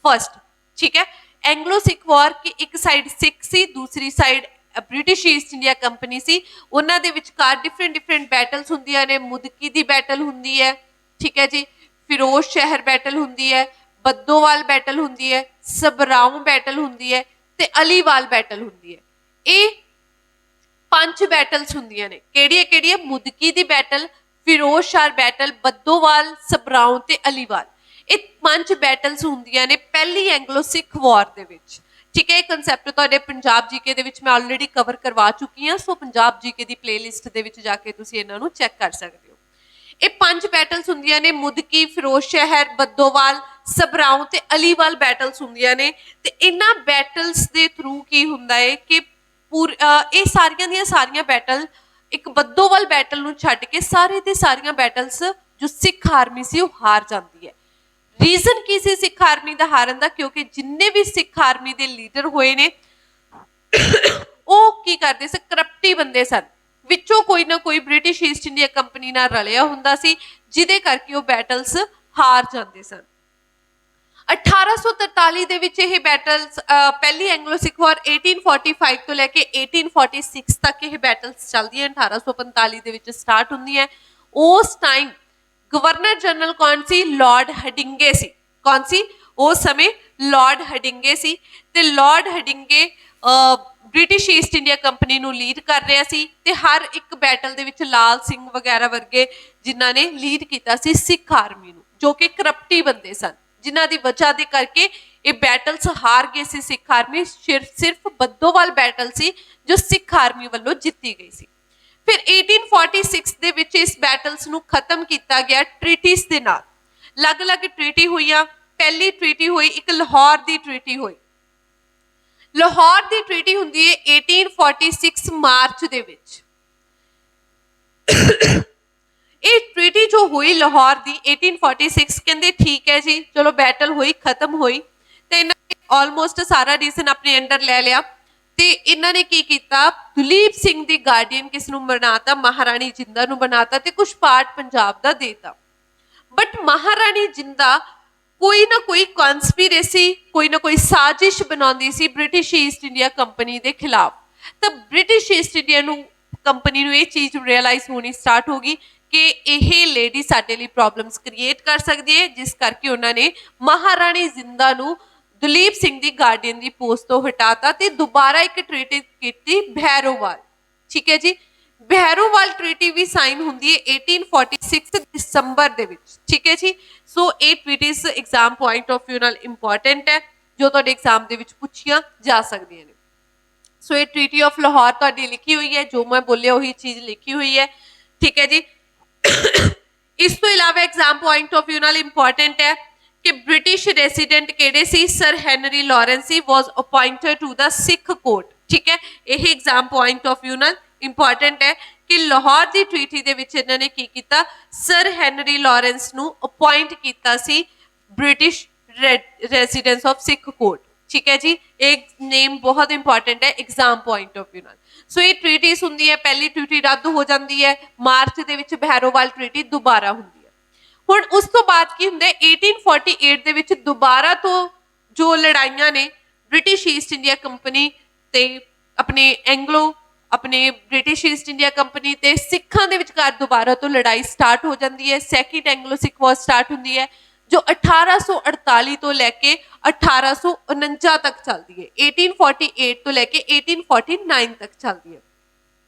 ਫਸਟ, ਠੀਕ ਹੈ। ਐਂਗਲੋ ਸਿੱਖ ਵਾਰ ਕਿ ਇੱਕ ਸਾਈਡ ਸਿੱਖ ਸੀ, ਦੂਸਰੀ side British East India company ਸੀ। ਉਹਨਾਂ ਦੇ ਵਿਚਕਾਰ ਡਿਫਰੈਂਟ ਬੈਟਲਸ ਹੁੰਦੀਆਂ ਨੇ। ਮੁਦਕੀ ਦੀ ਬੈਟਲ ਹੁੰਦੀ ਹੈ, ਠੀਕ ਹੈ ਜੀ, ਫਿਰੋਜ਼ ਸ਼ਹਿਰ ਬੈਟਲ ਹੁੰਦੀ ਹੈ, ਬੱਦੋਵਾਲ ਬੈਟਲ ਹੁੰਦੀ ਹੈ, ਸਬਰਾਉਂ ਬੈਟਲ ਹੁੰਦੀ ਹੈ ਤੇ ਅਲੀਵਾਲ ਬੈਟਲ ਹੁੰਦੀ ਹੈ। ਇਹ 5 ਬੈਟਲਸ ਹੁੰਦੀਆਂ ਨੇ। ਕਿਹੜੀਆਂ? ਮੁਦਕੀ ਦੀ ਬੈਟਲ, ਫਿਰੋਜ਼ ਸ਼ਾਹ ਬੈਟਲ, ਬੱਦੋਵਾਲ, ਸਬਰਾਉਂ ਤੇ ਅਲੀਵਾਲ। ਇਹ 5 ਬੈਟਲਸ ਹੁੰਦੀਆਂ ਨੇ ਪਹਿਲੀ ਐਂਗਲੋ ਸਿੱਖ ਵਾਰ ਦੇ ਵਿੱਚ, ਠੀਕ ਹੈ। ਇਹ ਕਨਸੈਪਟ ਤੁਹਾਡੇ ਪੰਜਾਬ ਜੀਕੇ ਦੇ ਵਿੱਚ ਮੈਂ ਆਲਰੇਡੀ ਕਵਰ ਕਰਵਾ ਚੁੱਕੀ ਹਾਂ। ਸੋ ਪੰਜਾਬ ਜੀਕੇ ਦੀ ਪਲੇਲਿਸਟ ਦੇ ਵਿੱਚ ਜਾ ਕੇ ਤੁਸੀਂ ਇਹਨਾਂ ਨੂੰ ਚੈੱਕ ਕਰ ਸਕਦੇ ਹੋ। ਇਹ 5 ਬੈਟਲਸ ਹੁੰਦੀਆਂ ਨੇ। ਮੁਦਕੀ, ਫਿਰੋਜ਼ ਸ਼ਹਿਰ, ਬੱਦੋਵਾਲ, ਸਬਰਾਉਂ ਤੇ ਅਲੀਵਾਲ ਬੈਟਲਸ ਹੁੰਦੀਆਂ ਨੇ। ਤੇ ਇਹਨਾਂ ਬੈਟਲਸ ਦੇ ਥਰੂ ਕੀ ਹੁੰਦਾ ਹੈ ਕਿ ਇਹ ਸਾਰੀਆਂ ਦੀਆਂ ਸਾਰੀਆਂ ਬੈਟਲ, ਇੱਕ ਬੱਦੋਵਾਲ ਬੈਟਲ ਨੂੰ ਛੱਡ ਕੇ ਸਾਰੇ ਦੇ ਸਾਰੀਆਂ ਬੈਟਲਸ ਜੋ ਸਿੱਖ ਆਰਮੀ ਸੀ ਉਹ ਹਾਰ ਜਾਂਦੀ ਹੈ। ਰੀਜ਼ਨ ਕੀ ਸੀ ਸਿੱਖ ਆਰਮੀ ਦਾ ਹਾਰਨ ਦਾ? ਕਿਉਂਕਿ ਜਿੰਨੇ ਵੀ ਸਿੱਖ ਆਰਮੀ ਦੇ ਲੀਡਰ ਹੋਏ ਨੇ ਉਹ ਕੀ ਕਰਦੇ ਸੀ? ਕਰਪਟੀ ਬੰਦੇ ਸਨ। ਵਿੱਚੋਂ ਕੋਈ ਨਾ ਕੋਈ ਬ੍ਰਿਟਿਸ਼ ਈਸਟ ਇੰਡੀਆ ਕੰਪਨੀ ਨਾਲ ਰਲਿਆ ਹੁੰਦਾ ਸੀ, ਜਿਹਦੇ ਕਰਕੇ ਉਹ ਬੈਟਲਸ ਹਾਰ ਜਾਂਦੇ ਸਨ। 1843 ਦੇ ਵਿੱਚ ਇਹ ਬੈਟਲਸ, ਪਹਿਲੀ ਐਂਗਲੋ ਸਿੱਖ ਵਾਰ 1845 ਤੋਂ ਲੈ ਕੇ 1846 ਤੱਕ ਇਹ ਬੈਟਲਸ ਚੱਲਦੀਆਂ। 1845 ਦੇ ਵਿੱਚ ਸਟਾਰਟ ਹੁੰਦੀਆਂ। ਉਸ ਟਾਈਮ ਗਵਰਨਰ ਜਨਰਲ ਕੌਣ ਸੀ? ਲਾਰਡ ਹਡਿੰਗੇ ਸੀ। ਕੌਣ ਸੀ ਉਸ ਸਮੇਂ? ਲਾਰਡ ਹਡਿੰਗੇ ਸੀ। ਤੇ lord Hardinge British East India company ਨੂੰ ਲੀਡ ਕਰ ਰਿਹਾ ਸੀ ਤੇ ਹਰ ਇੱਕ ਬੈਟਲ ਦੇ ਵਿੱਚ ਲਾਲ ਸਿੰਘ ਵਗੈਰਾ ਵਰਗੇ ਜਿਨ੍ਹਾਂ ਨੇ ਲੀਡ ਕੀਤਾ ਸੀ ਸਿੱਖ ਆਰਮੀ ਨੂੰ, ਜੋ ਕਿ ਕਰਪਟੀ ਬੰਦੇ ਸਨ, ਜਿਨ੍ਹਾਂ ਦੀ ਵਜ੍ਹਾ ਦੇ ਕਰਕੇ ਇਹ ਬੈਟਲਸ ਹਾਰ ਗਏ ਸੀ ਸਿੱਖ ਆਰਮੀ। ਸਿਰਫ ਬੱਦੋਵਾਲ ਬੈਟਲ ਸੀ ਜੋ ਸਿੱਖ ਆਰਮੀ ਵੱਲੋਂ ਜਿੱਤੀ ਗਈ ਸੀ। ਫਿਰ 1846 ਦੇ ਵਿੱਚ ਇਸ ਬੈਟਲਸ ਨੂੰ ਖਤਮ ਕੀਤਾ ਗਿਆ ਟ੍ਰੀਟੀਜ਼ ਦੇ ਨਾਲ। ਅਲੱਗ-ਅਲੱਗ ਟ੍ਰੀਟੀ ਹੋਈਆਂ। ਪਹਿਲੀ ਟ੍ਰੀਟੀ ਹੋਈ ਇੱਕ ਲਾਹੌਰ ਦੀ ਟ੍ਰੀਟੀ ਹੋਈ। ਲਾਹੌਰ ਦੀ ਟ੍ਰੀਟੀ ਹੁੰਦੀ ਹੈ 1846 ਮਾਰਚ ਦੇ ਵਿੱਚ। ਇਹ ਟ੍ਰੀਟੀ ਜੋ ਹੋਈ ਲਾਹੌਰ ਦੀ 1846, ਕਹਿੰਦੇ ਠੀਕ ਹੈ ਜੀ, ਚਲੋ ਬੈਟਲ ਹੋਈ, ਖਤਮ ਹੋਈ ਤੇ ਇਹਨਾਂ ਨੇ ਆਲਮੋਸਟ ਸਾਰਾ ਰੀਜਨ ਆਪਣੇ ਅੰਡਰ ਲੈ ਲਿਆ। ਤੇ ਇਹਨਾਂ ਨੇ ਕੀ ਕੀਤਾ? ਦਲੀਪ ਸਿੰਘ ਦੀ ਗਾਰਡੀਅਨ ਕਿਸ ਨੂੰ ਬਣਾਤਾ? ਮਹਾਰਾਣੀ ਜਿੰਦਾ ਨੂੰ ਬਣਾਤਾ ਤੇ ਕੁਝ ਪਾਰਟ ਪੰਜਾਬ ਦਾ ਦੇਤਾ। ਬਟ ਮਹਾਰਾਣੀ ਜਿੰਦਾ ਕੋਈ ਨਾ ਕੋਈ ਕਨਸਪੀਰੇਸੀ, ਕੋਈ ਨਾ ਕੋਈ ਸਾਜ਼ਿਸ਼ ਬਣਾਉਂਦੀ ਸੀ ਬ੍ਰਿਟਿਸ਼ ਈਸਟ ਇੰਡੀਆ ਕੰਪਨੀ ਦੇ ਖਿਲਾਫ। ਤਾਂ ਬ੍ਰਿਟਿਸ਼ ਈਸਟ ਇੰਡੀਆ ਕੰਪਨੀ ਨੂੰ ਇਹ ਚੀਜ਼ ਰਿਅਲਾਈਜ਼ ਹੋਣੀ ਸਟਾਰਟ ਹੋ ਗਈ ਕਿ ਇਹ ਲੇਡੀ ਸਾਡੇ ਲਈ ਪ੍ਰੋਬਲਮਸ ਕ੍ਰੀਏਟ ਕਰ ਸਕਦੀ ਹੈ, ਜਿਸ ਕਰਕੇ ਉਹਨਾਂ ਨੇ ਮਹਾਰਾਣੀ ਜਿੰਦਾ ਨੂੰ ਦਲੀਪ ਸਿੰਘ ਦੀ ਗਾਰਡੀਅਨ ਦੀ ਪੋਸਟ ਤੋਂ ਹਟਾਤਾ ਤੇ ਦੁਬਾਰਾ ਇੱਕ ਟ੍ਰੀਟੀ ਕੀਤੀ ਭੈਰੋਵਾਲ, ਠੀਕ ਹੈ ਜੀ। ਭੈਰੋਵਾਲ ਟ੍ਰੀਟੀ ਵੀ ਸਾਈਨ ਹੁੰਦੀ ਹੈ 1846 ਦਸੰਬਰ ਦੇ ਵਿੱਚ, ਠੀਕ ਹੈ ਜੀ। ਸੋ ਇਹ treaties exam point of view ਨਾਲ ਇੰਪੋਰਟੈਂਟ ਹੈ, ਜੋ ਤੁਹਾਡੇ ਐਗਜ਼ਾਮ ਦੇ ਵਿੱਚ ਪੁੱਛੀਆਂ ਜਾ ਸਕਦੀਆਂ ਨੇ। ਸੋ ਇਹ ਟ੍ਰੀਟੀ ਆਫ ਲਾਹੌਰ ਤੁਹਾਡੀ ਲਿਖੀ ਹੋਈ ਹੈ, ਜੋ ਮੈਂ ਬੋਲਿਆ ਉਹੀ ਚੀਜ਼ ਲਿਖੀ ਹੋਈ ਹੈ, ਠੀਕ ਹੈ ਜੀ। ਇਸ ਤੋਂ ਇਲਾਵਾ ਐਗਜ਼ਾਮ ਪੁਆਇੰਟ ਆਫ ਵਿਊ ਨਾਲ ਇੰਪੋਰਟੈਂਟ ਹੈ ਕਿ ਬ੍ਰਿਟਿਸ਼ ਰੈਸੀਡੈਂਟ ਕਿਹੜੇ ਸੀ? ਸਰ ਹੈਨਰੀ ਲਾਰੈਂਸ ਸੀ, was appointed to the Sikh court, ਠੀਕ ਹੈ। ਇਹ ਐਗਜ਼ਾਮ ਪੁਆਇੰਟ ਆਫ ਵਿਊ ਨਾਲ ਇੰਪੋਰਟੈਂਟ ਹੈ ਕਿ ਲਾਹੌਰ ਦੀ ਟ੍ਰੀਟੀ ਦੇ ਵਿੱਚ ਇਹਨਾਂ ਨੇ ਕੀ ਕੀਤਾ? ਸਰ ਹੈਨਰੀ ਲਾਰੈਂਸ ਨੂੰ ਅਪਾਇੰਟ ਕੀਤਾ ਸੀ British residence of Sikh court. ठीक है जी, एक नेम बहुत इंपॉर्टेंट है एग्जाम पॉइंट ऑफ व्यू ਨਾਲ। ਸੋ ਇਹ ਟ੍ਰੀਟੀਸ ਹੁੰਦੀ ਹੈ, ਪਹਿਲੀ ਟ੍ਰੀਟੀ ਰੱਦ ਹੋ ਜਾਂਦੀ ਹੈ, ਮਾਰਚ ਦੇ ਵਿੱਚ ਬਹਿਰੋਵਾਲ ਟ੍ਰੀਟੀ ਦੁਬਾਰਾ ਹੁੰਦੀ ਹੈ। ਹੁਣ ਉਸ ਤੋਂ ਬਾਅਦ ਕੀ ਹੁੰਦਾ ਹੈ, 1848 ਦੇ ਵਿੱਚ ਦੁਬਾਰਾ ਤੋਂ ਜੋ ਲੜਾਈਆਂ ਨੇ ਬ੍ਰਿਟਿਸ਼ ਈਸਟ ਇੰਡੀਆ ਕੰਪਨੀ ਤੇ ਆਪਣੇ ਐਂਗਲੋ ਆਪਣੇ ਬ੍ਰਿਟਿਸ਼ ਈਸਟ ਇੰਡੀਆ ਕੰਪਨੀ ਤੇ ਸਿੱਖਾਂ ਦੇ ਵਿਚਕਾਰ ਦੁਬਾਰਾ ਤੋਂ ਲੜਾਈ ਸਟਾਰਟ ਹੋ ਜਾਂਦੀ ਹੈ। ਸੈਕਿੰਡ ਐਂਗਲੋ ਸਿੱਖ ਵਾਰ ਸਟਾਰਟ ਹੁੰਦੀ ਹੈ ਜੋ 1848 ਤੋਂ ਲੈ ਕੇ 1849 ਤੱਕ ਚੱਲਦੀ ਹੈ। 1848 ਤੋਂ ਲੈ ਕੇ 1849 ਤੱਕ ਚੱਲਦੀ ਹੈ।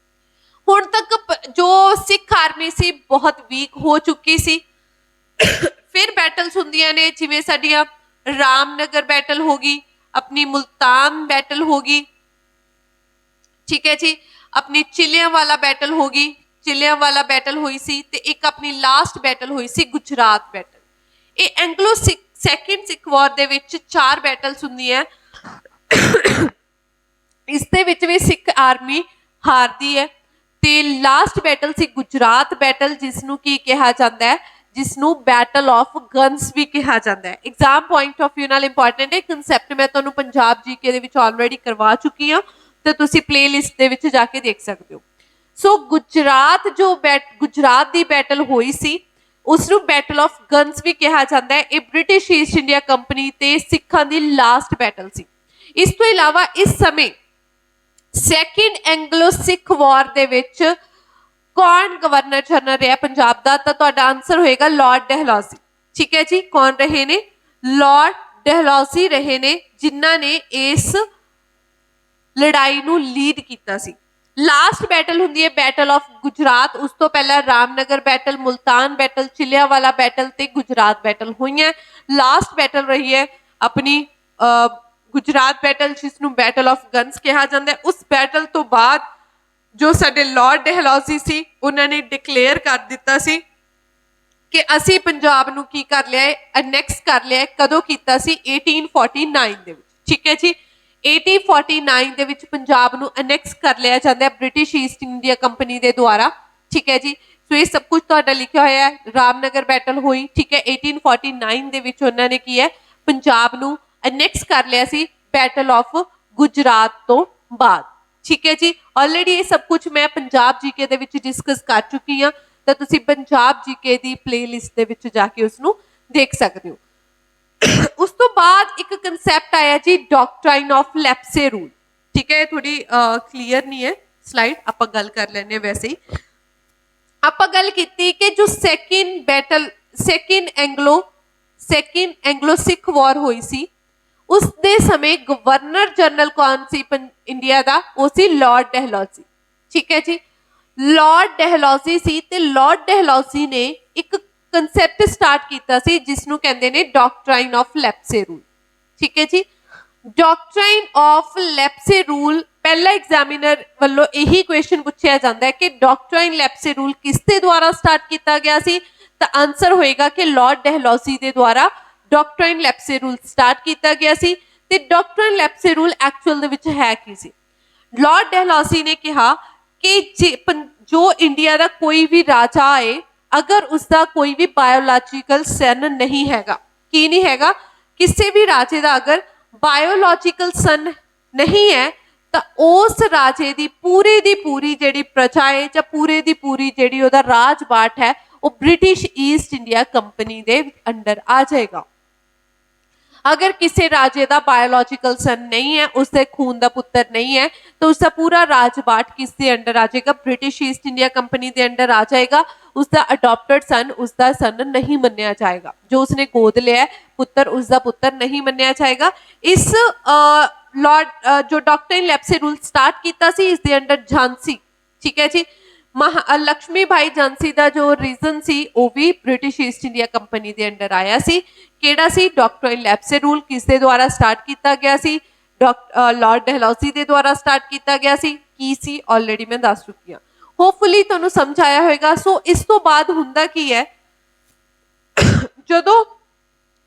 ਹੁਣ ਤੱਕ ਜੋ ਸਿੱਖ ਆਰਮੀ ਸੀ ਬਹੁਤ ਵੀਕ ਹੋ ਚੁੱਕੀ ਸੀ। ਫਿਰ ਬੈਟਲਸ ਹੁੰਦੀਆਂ ਨੇ, ਜਿਵੇਂ ਸਾਡੀਆਂ ਰਾਮਨਗਰ ਬੈਟਲ ਹੋ ਗਈ, ਆਪਣੀ ਮੁਲਤਾਨ ਬੈਟਲ ਹੋ ਗਈ, ठीक है जी, अपनी चिलियांवाला बैटल होगी, चिलियांवाला बैटल हुई सी, ते एक अपनी लास्ट बैटल हुई सी गुजरात बैटल। ये Anglo Sikh second Sikh war दे विच 4 बैटल्स हुंदी है। इस दे विच भी सिख आर्मी हारदी है। ते लास्ट बैटल सी गुजरात बैटल, जिसनू की कहा जाता है, जिसनू बैटल ऑफ गन्स भी कहा जाता है। एग्जाम पॉइंट ऑफ व्यू नाल इंपॉर्टेंट है कंसैप्ट, मैं तुहानू पंजाब जीके दे विच ऑलरेडी करवा चुकी हाँ, तो तुसी प्लेलिस्ट दे विच जाके देख सकते हो। सो गुजरात जो गुजरात दी बैटल हुई सी उसनू बैटल ऑफ गन्स भी कहा जाता है। ये ब्रिटिश ईस्ट इंडिया कंपनी ते सिखां दी लास्ट बैटल सी। इस तो इलावा इस समय सैकेंड एंग्लो सिख वॉर दे विच कौन गवर्नर जनरल रहा पंजाब दा, तो तुहाडा आंसर होएगा लॉर्ड डलहौजी। ठीक है जी, कौन रहे ने? लॉर्ड डलहौजी रहे ने, जिन्हां ने इस लड़ाई नू लीड कीता सी। लास्ट बैटल हुंदी है बैटल ऑफ गुजरात, उस तो पहला Ramnagar battle, Multan battle, Chillianwala battle ते गुजरात बैटल हुई है। लास्ट बैटल रही है अपनी गुजरात बैटल, जिसनू बैटल ऑफ गन्स कहा जाता है। उस बैटल तो बाद जो साडे लॉर्ड डलहौजी सी उन्होंने डिक्लेयर कर दिता सी कि असी पंजाब नू की कर लिया है, अनैक्स कर लिया है। कदों कीता सी? 1849 दे विच। ठीक है जी, 1849 ਦੇ ਵਿੱਚ ਪੰਜਾਬ ਨੂੰ ਅਨੈਕਸ ਕਰ ਲਿਆ ਜਾਂਦਾ ਹੈ ਬ੍ਰਿਟਿਸ਼ ਈਸਟ ਇੰਡੀਆ ਕੰਪਨੀ ਦੇ ਦੁਆਰਾ। ਠੀਕ ਹੈ ਜੀ, ਸੋ ਇਹ ਸਭ ਕੁਝ ਤੁਹਾਡਾ ਲਿਖਿਆ ਹੋਇਆ ਹੈ। ਰਾਮਨਗਰ ਬੈਟਲ ਹੋਈ, ਠੀਕ ਹੈ, 1849 ਦੇ ਵਿੱਚ ਉਹਨਾਂ ਨੇ ਕੀ ਹੈ ਪੰਜਾਬ ਨੂੰ ਅਨੈਕਸ ਕਰ ਲਿਆ ਸੀ ਬੈਟਲ ਆਫ ਗੁਜਰਾਤ ਤੋਂ ਬਾਅਦ। ਠੀਕ ਹੈ ਜੀ, ਆਲਰੇਡੀ ਇਹ ਸਭ ਕੁਝ ਮੈਂ ਪੰਜਾਬ ਜੀਕੇ ਦੇ ਵਿੱਚ ਡਿਸਕਸ ਕਰ ਚੁੱਕੀ ਹਾਂ, ਤਾਂ ਤੁਸੀਂ ਪੰਜਾਬ ਜੀਕੇ ਦੀ ਪਲੇਲਿਸਟ ਦੇ ਵਿੱਚ ਜਾ ਕੇ ਉਸ ਨੂੰ ਦੇਖ ਸਕਦੇ ਹੋ। उस तो बाद एक कंसैप्ट आया जी डॉक्ट्राइन ऑफ लेप्से रूल। ठीक है, थोड़ी क्लियर नहीं है स्लाइड, आप गल कर लेने। वैसे ही आप गल की कि जो सैकेंड एंग्लो सिख वॉर हुई सी, उस दे समय गवर्नर जनरल कौन सी इंडिया दा? वो सी लॉर्ड डलहौजी। ठीक है जी, लॉर्ड डलहौजी सी, ते लॉर्ड डलहौजी ने एक कंसैप्ट स्टार्ट किया सी जिसनू कहते हैं डॉक्ट्राइन ऑफ लेप्से रूल। ठीक है जी, डॉक्ट्राइन ऑफ लेप्से रूल पहला एग्जामिनर वालों यही क्वेश्चन पूछा जाता है कि डॉक्ट्राइन लेप्से रूल किसके द्वारा स्टार्ट किया गया सी? तो आंसर होएगा कि लॉर्ड डलहौजी के द्वारा डॉक्ट्राइन लेप्से रूल स्टार्ट किया गया सी। ते डॉक्ट्राइन लेप्से रूल एक्चुअल दे विच है की सी? लॉर्ड डलहौजी ने कहा कि जो इंडिया का कोई भी राजा आए, अगर उसका कोई भी बायोलॉजिकल सन नहीं हैगा, की नहीं हैगा, किसी भी राजे का अगर बायोलॉजिकल सन नहीं है, तो उस राजे की पूरी जिहड़ी प्रजा है जां पूरे दी पूरी जिहड़ी उहदा राजबाट है वो ब्रिटिश ईस्ट इंडिया कंपनी के अंडर आ जाएगा। अगर किसी राजे का बायोलॉजिकल सन नहीं है, उसके खून का पुत्र नहीं है, तो उसका पूरा राजबाट किसके अंडर आ जाएगा? ब्रिटिश ईस्ट इंडिया कंपनी के अंडर आ जाएगा। उसका अडॉप्टेड सन उसका सन नहीं मन्निया जाएगा, जो उसने गोद लिया है पुत्र उसका पुत्र नहीं मन्निया जाएगा। इस लॉर्ड जो डॉक्ट्राइन लेप्से रूल स्टार्ट किया सी, इसके अंडर झांसी, ठीक है जी, लक्ष्मी भाई झांसी का जो रीजन सी वो भी ब्रिटिश ईस्ट इंडिया कंपनी के अंडर आया सी। केड़ा सी? डॉक्ट्राइन लेप्से रूल किसके द्वारा स्टार्ट किया गया सी? लॉर्ड डलहौजी के द्वारा स्टार्ट किया गया सी। की सी? ऑलरेडी मैं दस चुकी हाँ, होपफुली तुहानू समझ आया होगा। सो इस तो बाद हुंदा की है, जदों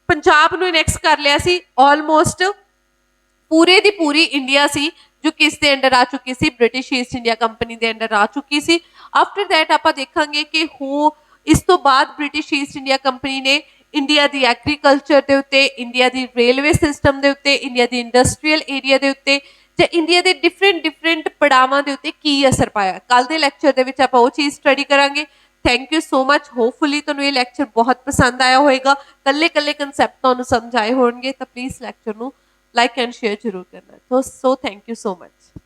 पंजाब नू एनेक्स कर लिया सी, ऑलमोस्ट पूरे दी पूरी इंडिया सी जो किसके अंडर आ चुकी सी? ब्रिटिश ईस्ट इंडिया कंपनी के अंडर आ चुकी सी। आफ्टर दैट आप देखेंगे कि हो इस तो बाद ब्रिटिश ईस्ट इंडिया कंपनी ने ਇੰਡੀਆ ਦੀ ਐਗਰੀਕਲਚਰ ਦੇ ਉੱਤੇ, ਇੰਡੀਆ ਦੀ ਰੇਲਵੇ ਸਿਸਟਮ ਦੇ ਉੱਤੇ, ਇੰਡੀਆ ਦੀ ਇੰਡਸਟਰੀਅਲ ਏਰੀਆ ਦੇ ਉੱਤੇ ਜਾਂ ਇੰਡੀਆ ਦੇ ਡਿਫਰੈਂਟ ਪੜਾਵਾਂ ਦੇ ਉੱਤੇ ਕੀ ਅਸਰ ਪਾਇਆ। ਕੱਲ ਦੇ ਲੈਕਚਰ ਦੇ ਵਿੱਚ ਆਪਾਂ ਉਹ ਚੀਜ਼ ਸਟੱਡੀ ਕਰਾਂਗੇ। Thank you so much. Hopefully ਤੁਹਾਨੂੰ ਇਹ ਲੈਕਚਰ ਬਹੁਤ ਪਸੰਦ ਆਇਆ ਹੋਵੇਗਾ। ਕੱਲੇ ਕਨਸੈਪਟ ਤੁਹਾਨੂੰ ਸਮਝ ਆਏ ਹੋਣਗੇ ਤਾਂ ਪਲੀਜ਼ ਲੈਕਚਰ ਨੂੰ ਲਾਈਕ ਐਂਡ ਸ਼ੇਅਰ ਜ਼ਰੂਰ ਕਰਨਾ। So thank you so much.